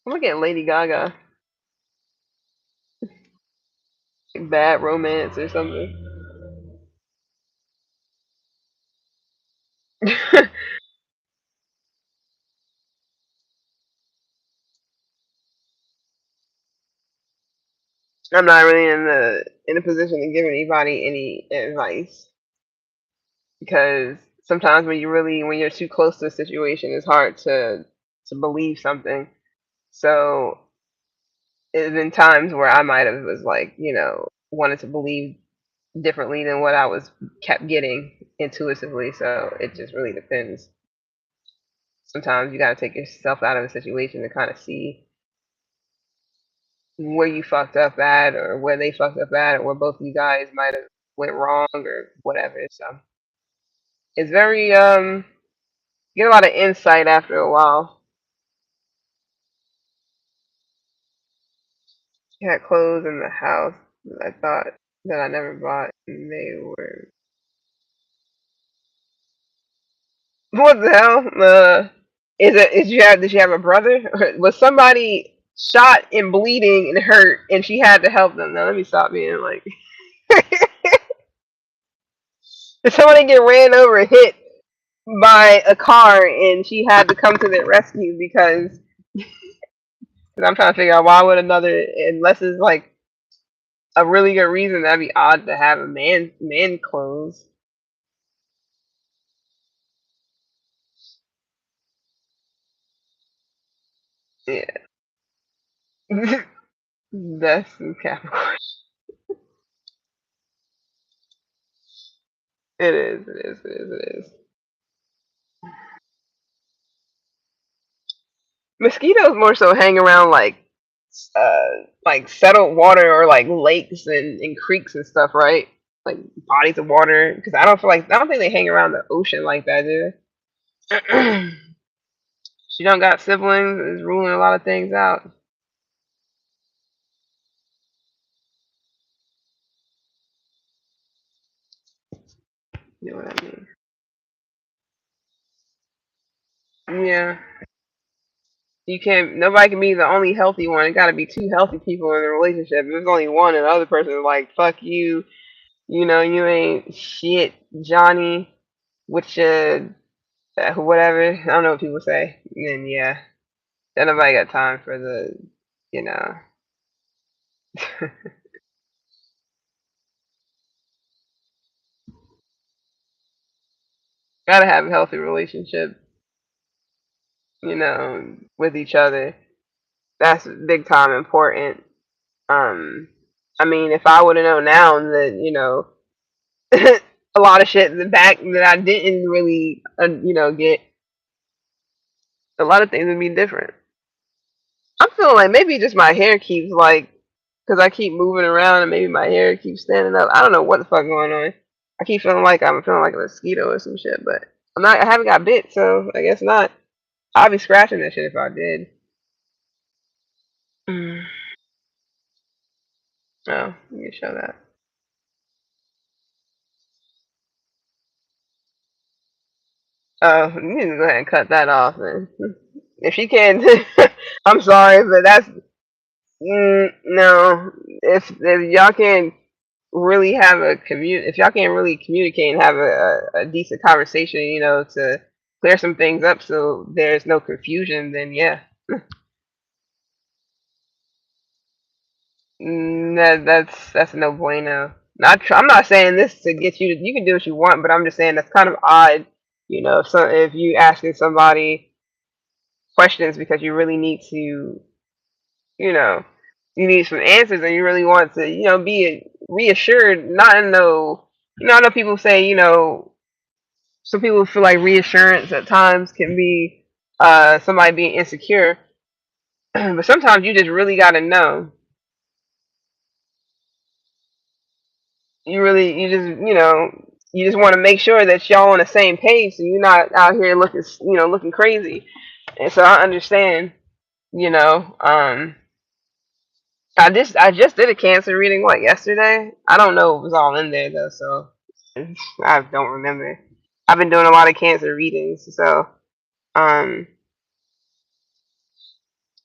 looking at Lady Gaga, like bad romance or something. I'm not really in a position to give anybody any advice because sometimes when you're too close to a situation, it's hard to believe something. So there's been times where I might have was like wanted to believe differently than what I was kept getting intuitively. So it just really depends. Sometimes you gotta take yourself out of a situation to kind of see where you fucked up at, or where they fucked up at, or where both of you guys might have went wrong, or whatever. So it's very you get a lot of insight after a while. I had clothes in the house that I thought that I never bought, and they were what the hell? Is you have did she have a brother? Was somebody shot and bleeding and hurt, and she had to help them? Now let me stop being like. Did somebody get ran over, hit by a car, and she had to come to their rescue because? Because I'm trying to figure out why would another, unless it's like a really good reason, that'd be odd to have a man clothes. Yeah, that's some Capricorn. It is. It is. It is. It is. Mosquitoes more so hang around like settled water or like lakes and creeks and stuff, right? Like bodies of water. Because I don't think they hang around the ocean like that, do they? She don't got siblings. Is ruling a lot of things out. You know what I mean? Yeah. You can't. Nobody can be the only healthy one. It got to be two healthy people in a relationship. If there's only one, and the other person is like, "Fuck you," you know, you ain't shit, Johnny. With your whatever. I don't know what people say. Then yeah, then nobody got time for the, you know. Gotta have a healthy relationship, you know, with each other. That's big time important. Um, I mean, if I would have known now that, you know, a lot of shit in the back that I didn't really, you know, get, a lot of things would be different. I'm feeling like maybe just my hair keeps like, because I keep moving around and maybe my hair keeps standing up. I don't know what the fuck going on. I keep feeling like I'm feeling like a mosquito or some shit, but I'm not. I haven't got bit, so I guess not. I'd be scratching that shit if I did. Mm. Oh, let me show that. Oh, you need to go ahead and cut that off, then. If she can't, I'm sorry, but that's no. If y'all can't really have a if y'all can't really communicate and have a decent conversation, you know, to clear some things up so there's no confusion, then yeah, that's no bueno. I'm not saying this to get you to. You can do what you want, but I'm just saying that's kind of odd. You know, if you asking somebody questions because you really need to, you know, you need some answers and you really want to, you know, be reassured. Not in no, you know, I know people say, you know, some people feel like reassurance at times can be somebody being insecure, but sometimes you just really got to know. You just, you know, you just want to make sure that y'all on the same page, so you're not out here looking, you know, looking crazy. And so I understand, you know. I just did a cancer reading what yesterday. I don't know what was all in there though, so I don't remember. I've been doing a lot of cancer readings, so um,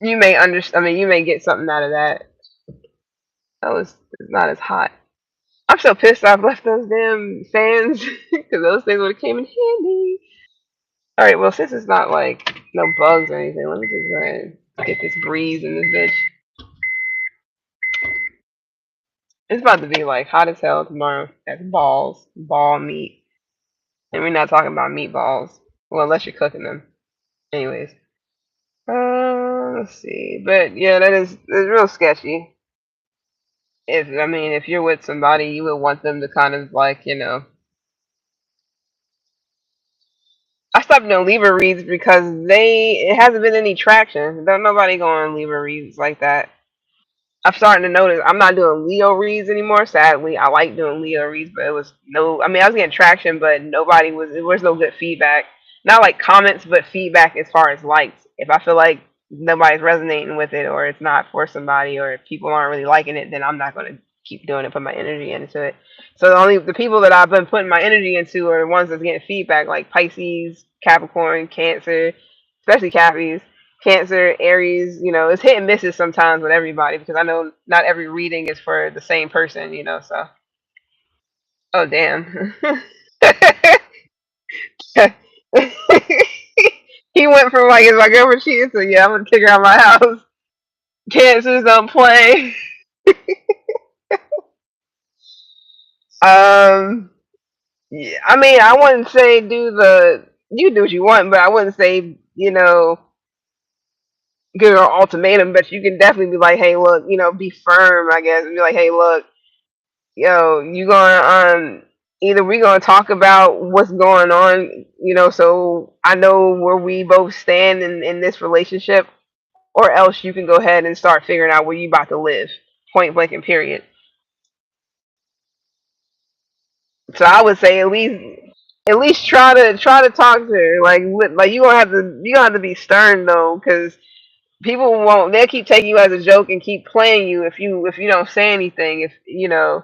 you may understand. I mean, you may get something out of that. That was it's not as hot. I'm so pissed I've left those damn fans because those things would have came in handy. All right, well since it's not like no bugs or anything, let me just go ahead and get this breeze in this bitch. It's about to be like hot as hell tomorrow. That's balls, ball meat, and we're not talking about meatballs. Well, unless you're cooking them. Anyways, let's see. But yeah, it's real sketchy. If I mean, if you're with somebody, you would want them to kind of like, you know, I stopped doing Libra reads because it hasn't been any traction. Don't nobody go on Libra reads like that. I'm starting to notice I'm not doing Leo reads anymore. Sadly, I like doing Leo reads, but it was no. I mean, I was getting traction, but nobody was. There was no good feedback. Not like comments, but feedback as far as likes. If I feel like nobody's resonating with it, or it's not for somebody, or if people aren't really liking it, then I'm not going to keep doing it. Put my energy into it. So the people that I've been putting my energy into are the ones that's getting feedback, like Pisces, Capricorn, Cancer, especially Cappies. Cancer, Aries, you know, it's hit and misses sometimes with everybody because I know not every reading is for the same person, you know, so. Oh, damn. He went from like, is my girlfriend cheating? So, yeah, I'm going to kick her out of my house. Cancers don't play. Um, yeah, I mean, I wouldn't say you do what you want, but I wouldn't say, you know, give her an ultimatum, but you can definitely be like, hey, look, you know, be firm, I guess, and be like, hey, look, yo, you gonna either we gonna talk about what's going on, you know, so I know where we both stand in this relationship, or else you can go ahead and start figuring out where you about to live, point blank and period. So I would say at least try to talk to her, like you gonna have to be stern though, because people won't they'll keep taking you as a joke and keep playing you if you don't say anything, if you know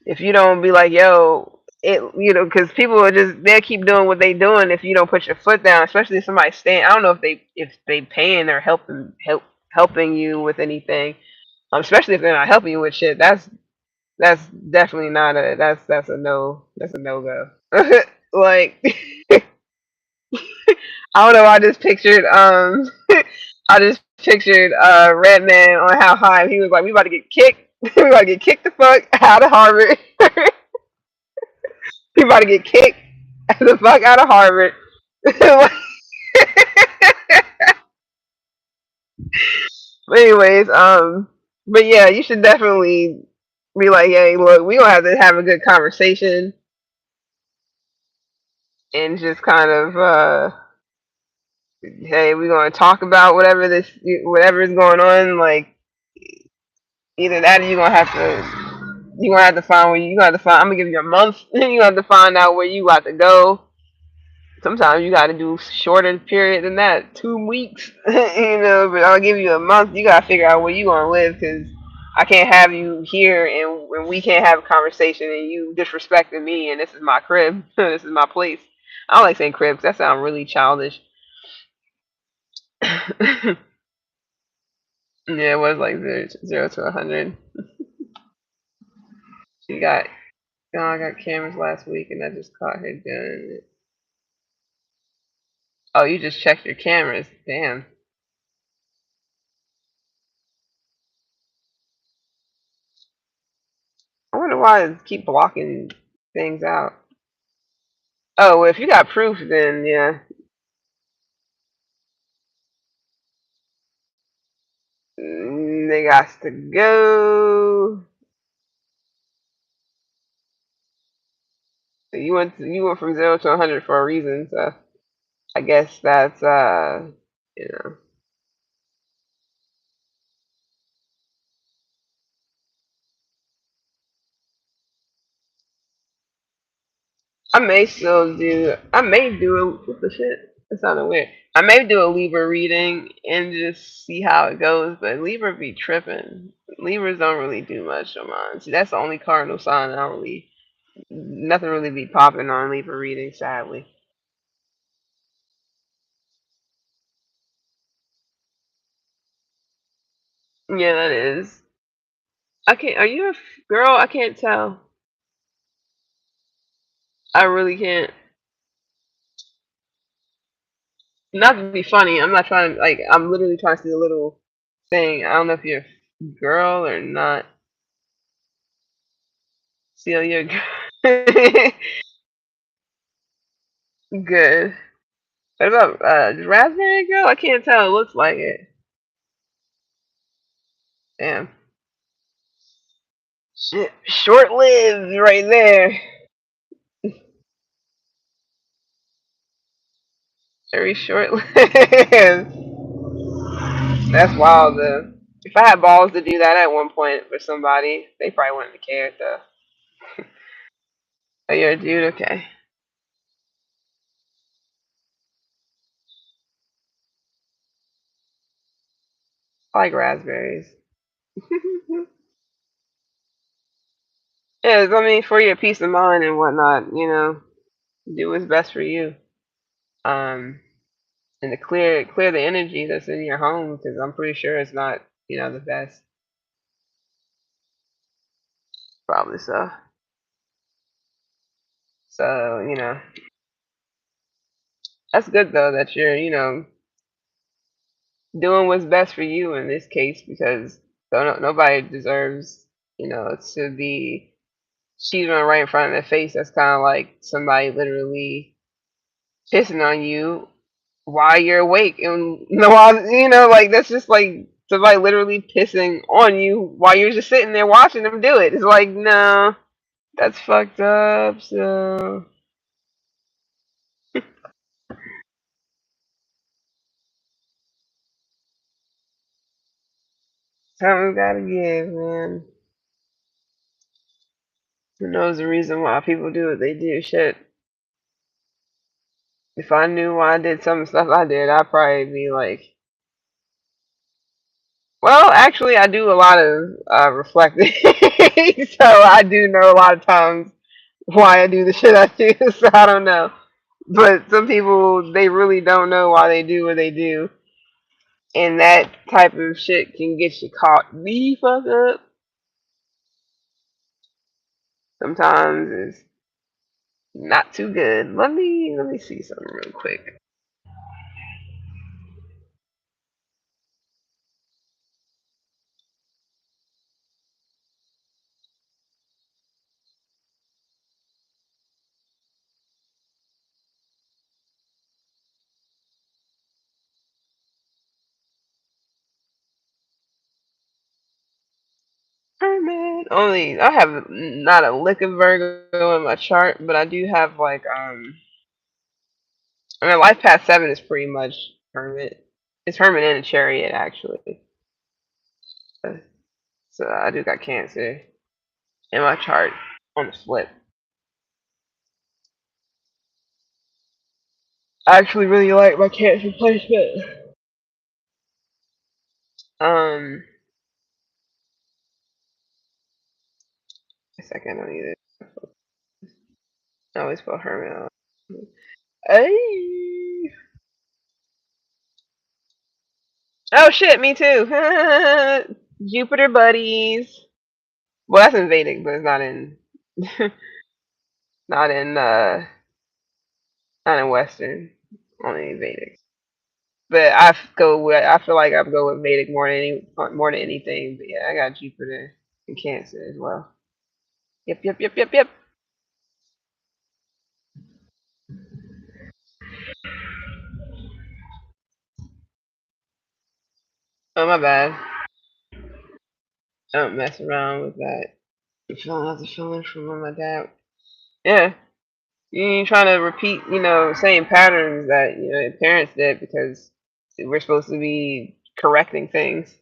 if you don't be like, yo. because people will they'll keep doing what they doing if you don't put your foot down, especially if somebody's staying. I don't know if they paying or helping you with anything, especially if they're not helping you with shit. That's definitely not a that's a no, that's a no go. Like I don't know. I just pictured Redman on How High. He was like, we about to get kicked. We about to get kicked the fuck out of Harvard. We about to get kicked the fuck out of Harvard. But anyways, but yeah, you should definitely be like, hey, look, we gonna have to have a good conversation and just kind of, hey, we gonna talk about whatever is going on. Like either that, or you gonna have to find where you gonna have to find. I'm gonna give you a month. You gonna have to find out where you got to go. Sometimes you got to do shorter period than that, 2 weeks, But I'll give you a month. You gotta figure out where you gonna live, because I can't have you here and we can't have a conversation and you disrespecting me and this is my crib, this is my place. I don't like saying crib 'cause that sounds really childish. Yeah, it was like zero to 100. She got, oh, I got cameras last week and I just caught her doing it. Oh, you just checked your cameras. Damn. I wonder why it keep blocking things out. Oh, well, if you got proof, then yeah, they got to go. You went from 0 to 100 for a reason, so I guess that's you know. I may do a what the shit? That sounded weird. I may do a Libra reading and just see how it goes, but Libra be tripping. Libras don't really do much on mine. See, that's the only cardinal sign I don't really nothing really be popping on Libra reading, sadly. Yeah, that is. I can't. Are you a girl? I can't tell. I really can't. Not to be funny. I'm not trying to like. I'm literally trying to see a little thing. I don't know if you're a girl or not. See, you're a girl. Good. What about raspberry girl? I can't tell. It looks like it. Damn. Shit. Short lived right there. Very short lived. That's wild though. If I had balls to do that at one point for somebody, they probably wouldn't have cared though. Oh, you're a dude? Okay. I like raspberries. Yeah, I mean, for your peace of mind and whatnot, do what's best for you. Um, and to clear the energy that's in your home, because I'm pretty sure it's not, the best. Probably so. So, that's good though that you're, doing what's best for you in this case, because nobody deserves, to be cheated on right in front of their face. That's kind of like somebody literally pissing on you while you're awake, and while like that's just like somebody literally pissing on you while you're just sitting there watching them do it. It's like, no, that's fucked up. So something's gotta give, man. Who knows the reason why people do what they do? Shit. If I knew why I did some stuff I did, I'd probably be like, well, actually, I do a lot of reflecting, so I do know a lot of times why I do the shit I do. So I don't know. But some people, they really don't know why they do what they do. And that type of shit can get you caught the fuck up. Sometimes it's not too good. Let me see something real quick. Herman. Only I have not a lick of Virgo in my chart, but I do have like I mean life past 7 is pretty much Hermit. It's Hermit and a Chariot actually. Uh, So I do got Cancer in my chart on the flip. I actually really like my Cancer placement. Um, a second, I need it. I always put Hermit on. Hey. Oh shit, me too. Jupiter buddies. Well, that's in Vedic, but it's not in not in not in Western. Only in Vedic. But I feel like I go with Vedic more than anything. But yeah, I got Jupiter and Cancer as well. Yep, yep, yep, yep, yep. Oh my bad. I don't mess around with that. I'm feeling out the feeling from my dad. Yeah, you ain't trying to repeat, same patterns that your parents did because we're supposed to be correcting things.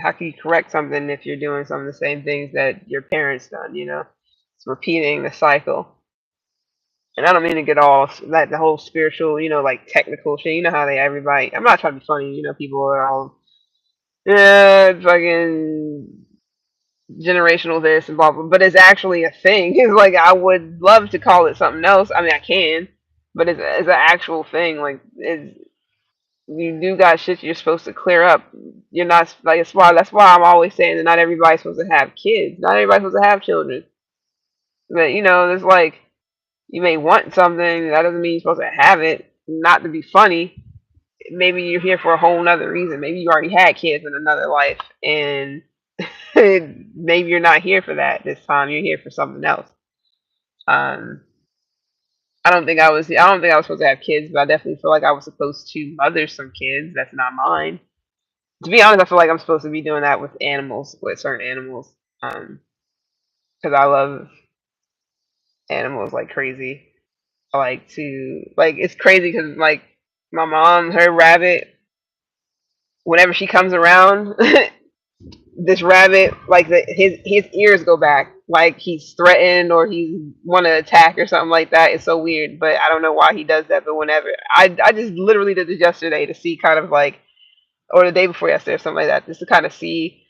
How can you correct something if you're doing some of the same things that your parents done? It's repeating the cycle. And I don't mean to get all that the whole spiritual, like technical shit. You know how they everybody. I'm not trying to be funny. People are all yeah, fucking generational this and blah blah. But it's actually a thing. It's like I would love to call it something else. I mean, I can, but it's an actual thing. Like you do got shit you're supposed to clear up. You're not like that's why I'm always saying that not everybody's supposed to have kids. Not everybody's supposed to have children. But there's like you may want something that doesn't mean you're supposed to have it. Not to be funny. Maybe you're here for a whole nother reason. Maybe you already had kids in another life, and maybe you're not here for that this time. You're here for something else. Um, I don't think I was supposed to have kids, but I definitely feel like I was supposed to mother some kids. That's not mine. To be honest, I feel like I'm supposed to be doing that with animals, with certain animals, because I love animals like crazy. I like to like it's crazy because like my mom, her rabbit, whenever she comes around, this rabbit like his ears go back like he's threatened or he's want to attack or something like that. It's so weird, but I don't know why he does that. But whenever I just literally did this yesterday to see kind of like or the day before yesterday or something like that, just to kind of see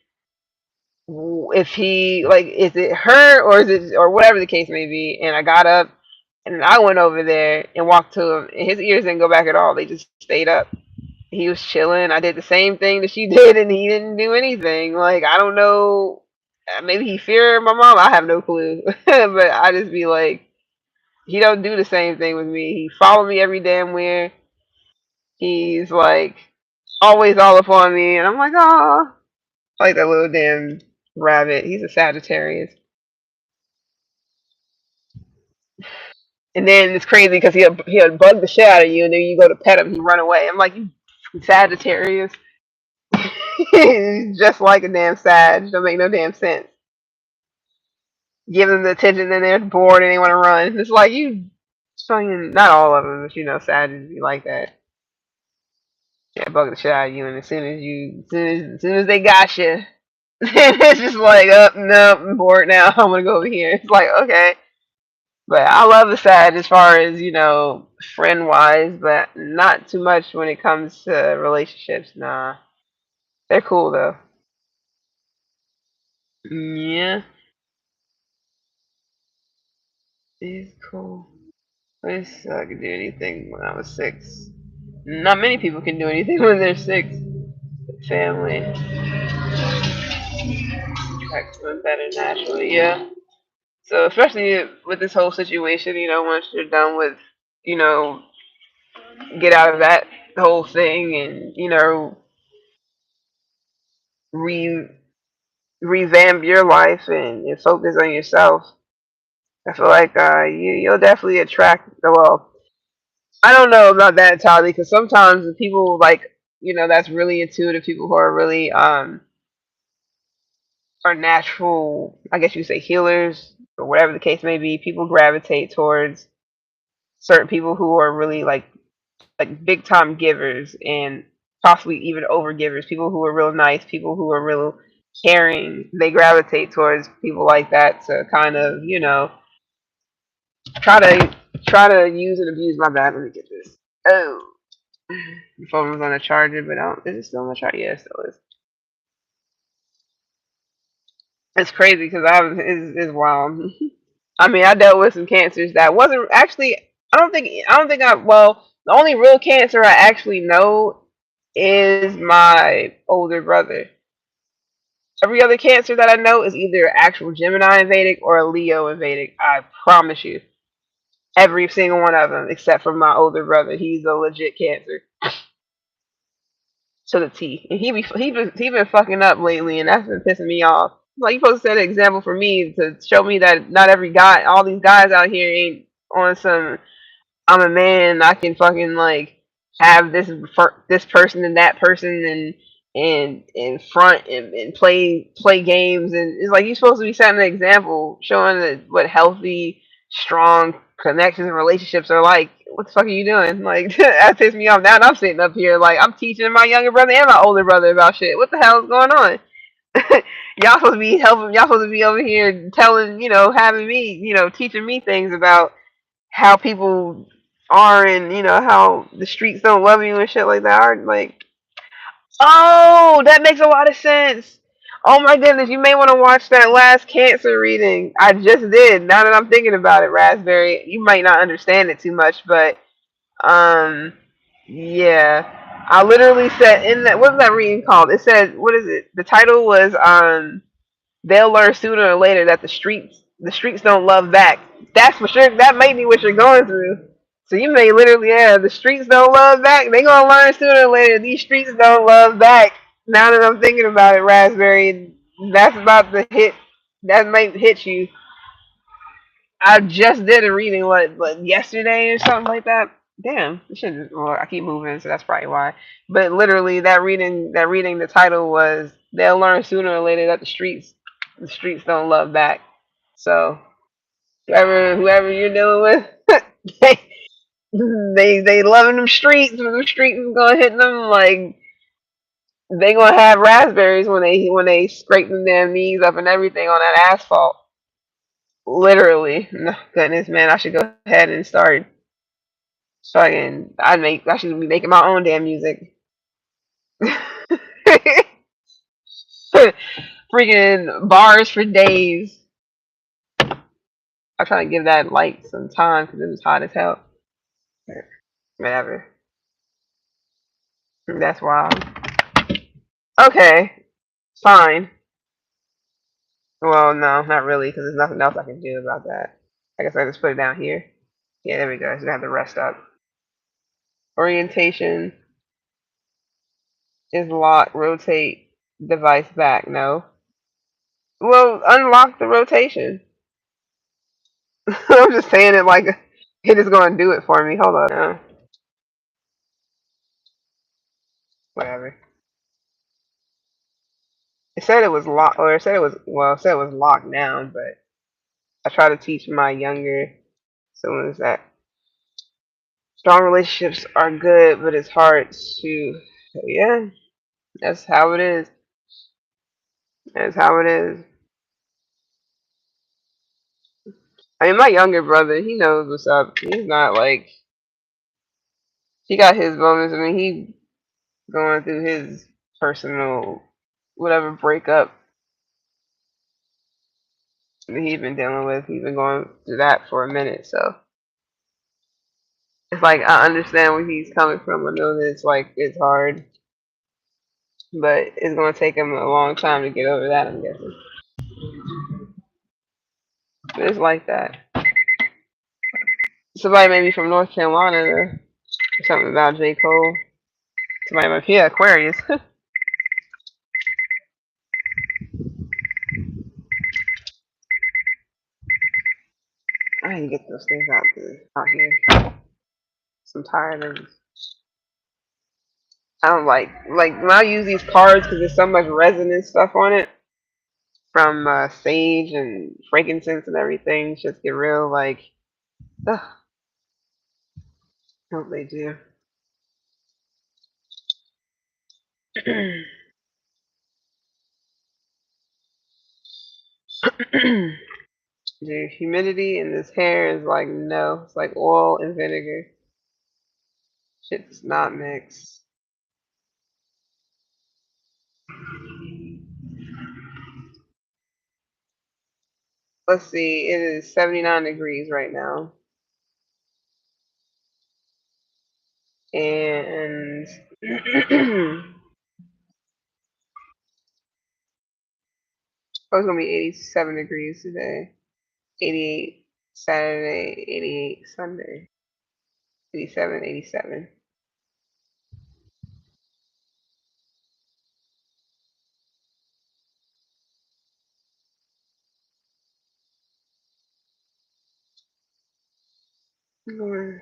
if he like is it her or is it or whatever the case may be. And I got up and I went over there and walked to him, and his ears didn't go back at all. They just stayed up. He was chilling. I did the same thing that she did, and he didn't do anything. Like I don't know. Maybe he feared my mom. I have no clue. But I just be like, he don't do the same thing with me. He follow me every damn where. He's like always all up on me, and I'm like, oh, like that little damn rabbit. He's a Sagittarius, and then it's crazy because he'll bug the shit out of you, and then you go to pet him, he run away. I'm like, you Sagittarius. Just like a damn Sag. Don't make no damn sense. Give them the attention, then they're bored and they want to run. It's like you, fucking not all of them, but Sag be like that. Yeah, bug the shit out of you, and as soon as they got you, it's just like, oh no, I'm bored now. I'm gonna go over here. It's like okay, but I love the Sag as far as friend wise, but not too much when it comes to relationships. Nah, they're cool though. Yeah. It's cool. I just I could do anything when I was 6. Not many people can do anything when they're 6. Family, acts doing better naturally, yeah. So especially with this whole situation, once you're done with, you know, get out of that whole thing and re revamp your life and focus on yourself. I feel like you'll definitely attract. Well, I don't know about that entirely because sometimes the people like that's really intuitive people who are really are natural. I guess you could say healers or whatever the case may be. People gravitate towards certain people who are really like big time givers and possibly even over givers. People who are real nice. People who are real caring. They gravitate towards people like that to kind of try to use and abuse. My bad. Let me get this. Oh. The phone was on the charger, but I don't, is it still on the charger? Yeah, it still is. It's crazy because it's wild. I mean, I dealt with some cancers that wasn't actually. I don't think I. Well, the only real cancer I actually know is my older brother. Every other cancer that I know is either actual Gemini in Vedic or a Leo in Vedic. I promise you, every single one of them except for my older brother. He's a legit cancer to the T. And he been fucking up lately, and that's been pissing me off. Like you supposed to set an example for me to show me that not every guy, all these guys out here ain't on some. I'm a man. I can fucking like have this person and that person and front and play games and it's like you're supposed to be setting an example, showing that what healthy, strong connections and relationships are like. What the fuck are you doing? Like that pissed me off. Now I'm sitting up here like I'm teaching my younger brother and my older brother about shit. What the hell is going on? Y'all supposed to be helping. Y'all supposed to be over here telling, having me, teaching me things about how people are and how the streets don't love you and shit like that. Like, oh, that makes a lot of sense. Oh my goodness, you may want to watch that last cancer reading. I just did. Now that I'm thinking about it, Raspberry, you might not understand it too much, but um, yeah. I literally said in that, what was that reading called? It said, what is it? The title was they'll learn sooner or later that the streets don't love back. That's for sure. That may be what you're going through. So you may literally, yeah, the streets don't love back. They gonna learn sooner or later. These streets don't love back. Now that I'm thinking about it, Raspberry, that's about to hit. That might hit you. I just did a reading what yesterday or something like that. Damn, this shit is, well, I keep moving, so that's probably why. But literally, that reading, the title was "They'll learn sooner or later that the streets don't love back." So whoever you're dealing with, they they loving them streets, but them streets is gonna hit them like they gonna have raspberries when they scrape them damn knees up and everything on that asphalt. Literally, no, goodness, man, I should go ahead and start fucking. I should be making my own damn music. Freaking bars for days. I'm trying to give that light some time because it was hot as hell. Whatever. That's wild. Okay, fine. Well, no, not really, because there's nothing else I can do about that. I guess I just put it down here. Yeah, there we go. So I have to rest up. Orientation is lock. Rotate device back. No. Well, unlock the rotation. I'm just saying it like it is going to do it for me. Hold on. Whatever. It said it was locked, or it said it was well, it said it was locked down. But I try to teach my younger siblings that strong relationships are good, but it's hard to. Yeah, that's how it is. That's how it is. I mean, my younger brother, he knows what's up. He's not like he got his moments. I mean, he going through his personal whatever breakup that he's been dealing with. He's been going through that for a minute, so it's like I understand where he's coming from. I know that it's like it's hard, but it's gonna take him a long time to get over that. I'm guessing. But it's like that. Somebody maybe from North Carolina or something about J. Cole. Somebody might be Aquarius. I need to get those things out here. I'm tired of. I don't like when I use these cards because there's so much resin and stuff on it from sage and frankincense and everything. Just get real like. Ugh, I hope they do. The humidity in this hair is like no. It's like oil and vinegar. Shit does not mix. Let's see. It is 79 degrees right now, and oh, it's gonna be 87 degrees today. 88 Saturday. 88 Sunday. 87, 87. Lord.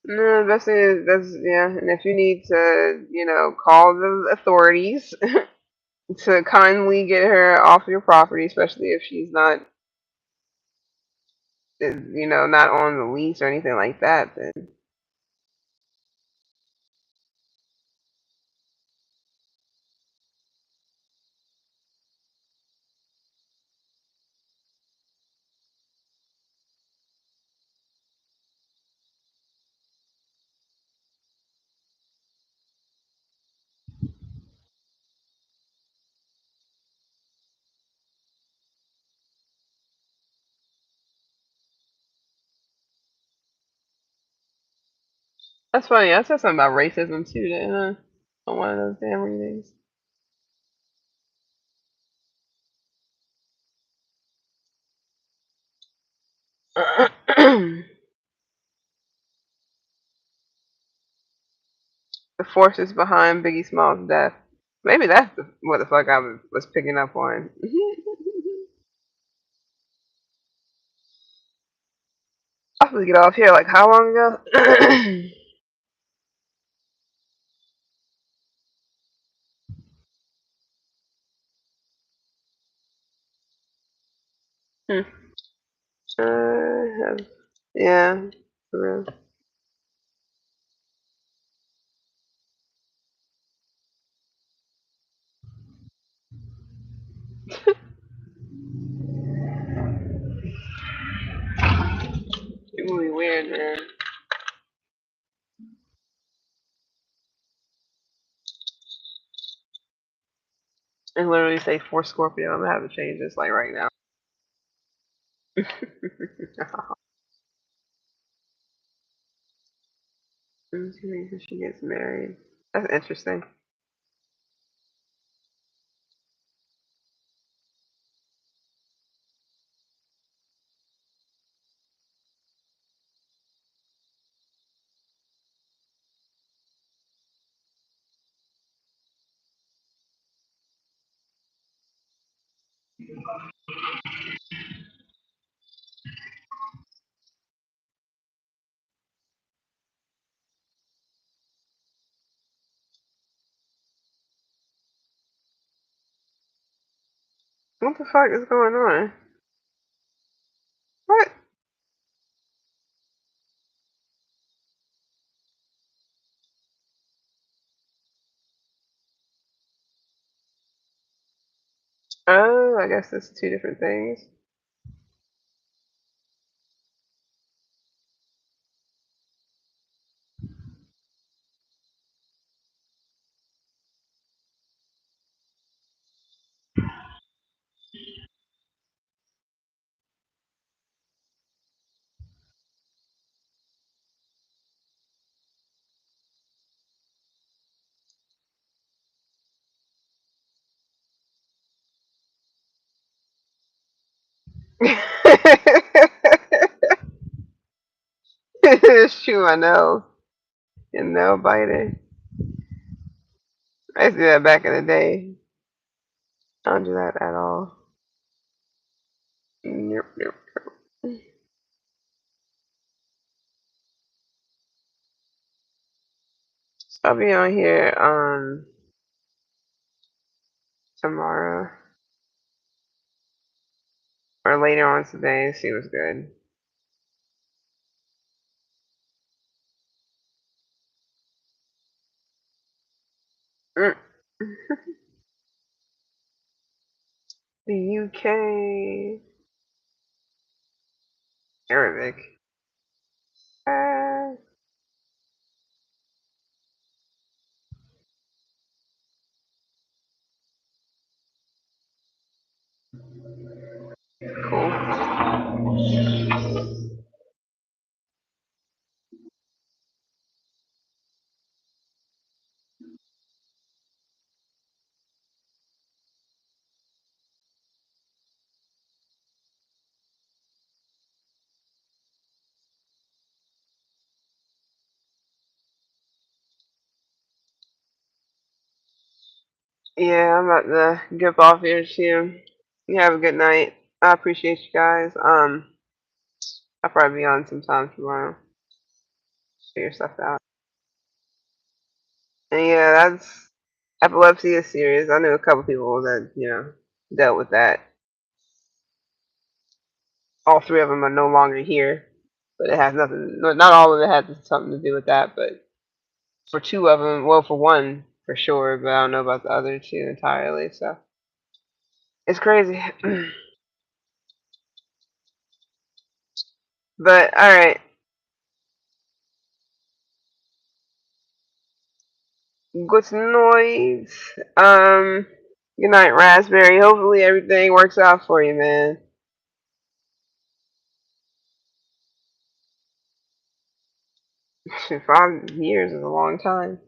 No, that's yeah. And if you need to, call the authorities to kindly get her off your property, especially if she's not, not on the lease or anything like that, then that's funny. I said something about racism too, didn't I? On one of those damn readings. The forces behind Biggie Small's death. Maybe that's what the fuck I was picking up on. I was supposed to get off here like how long ago? Hmm. Uh, yeah, for real. It's really weird, man. And literally say for Scorpio. I'm gonna have to change this like right now. Until she gets married. That's interesting. What the fuck is going on? What? Oh, I guess it's two different things. It's true, I know. You know, biter. I used to do that back in the day. I don't do that at all. Nope, nope. I'll be on here tomorrow or later on today. See what's good. Mm. The UK, Arabic. Uh, cool. Yeah, I'm about to get off here too. You have a good night. I appreciate you guys. I'll probably be on sometime tomorrow. Figure stuff out. And yeah, that's epilepsy is serious. I knew a couple people that dealt with that. All three of them are no longer here, but it has nothing. Not all of it has something to do with that, but for two of them, well, for one for sure, but I don't know about the other two entirely. So it's crazy. But all right, good noise. Good night, Raspberry. Hopefully everything works out for you, man. 5 years is a long time.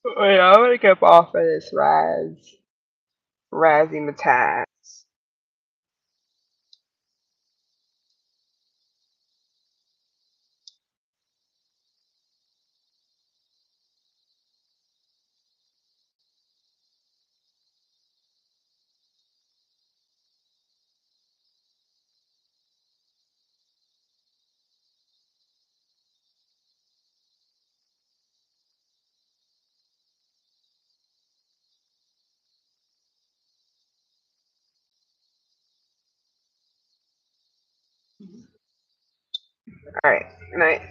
Wait, I'm gonna get off of this Razzmatazz. All right, night.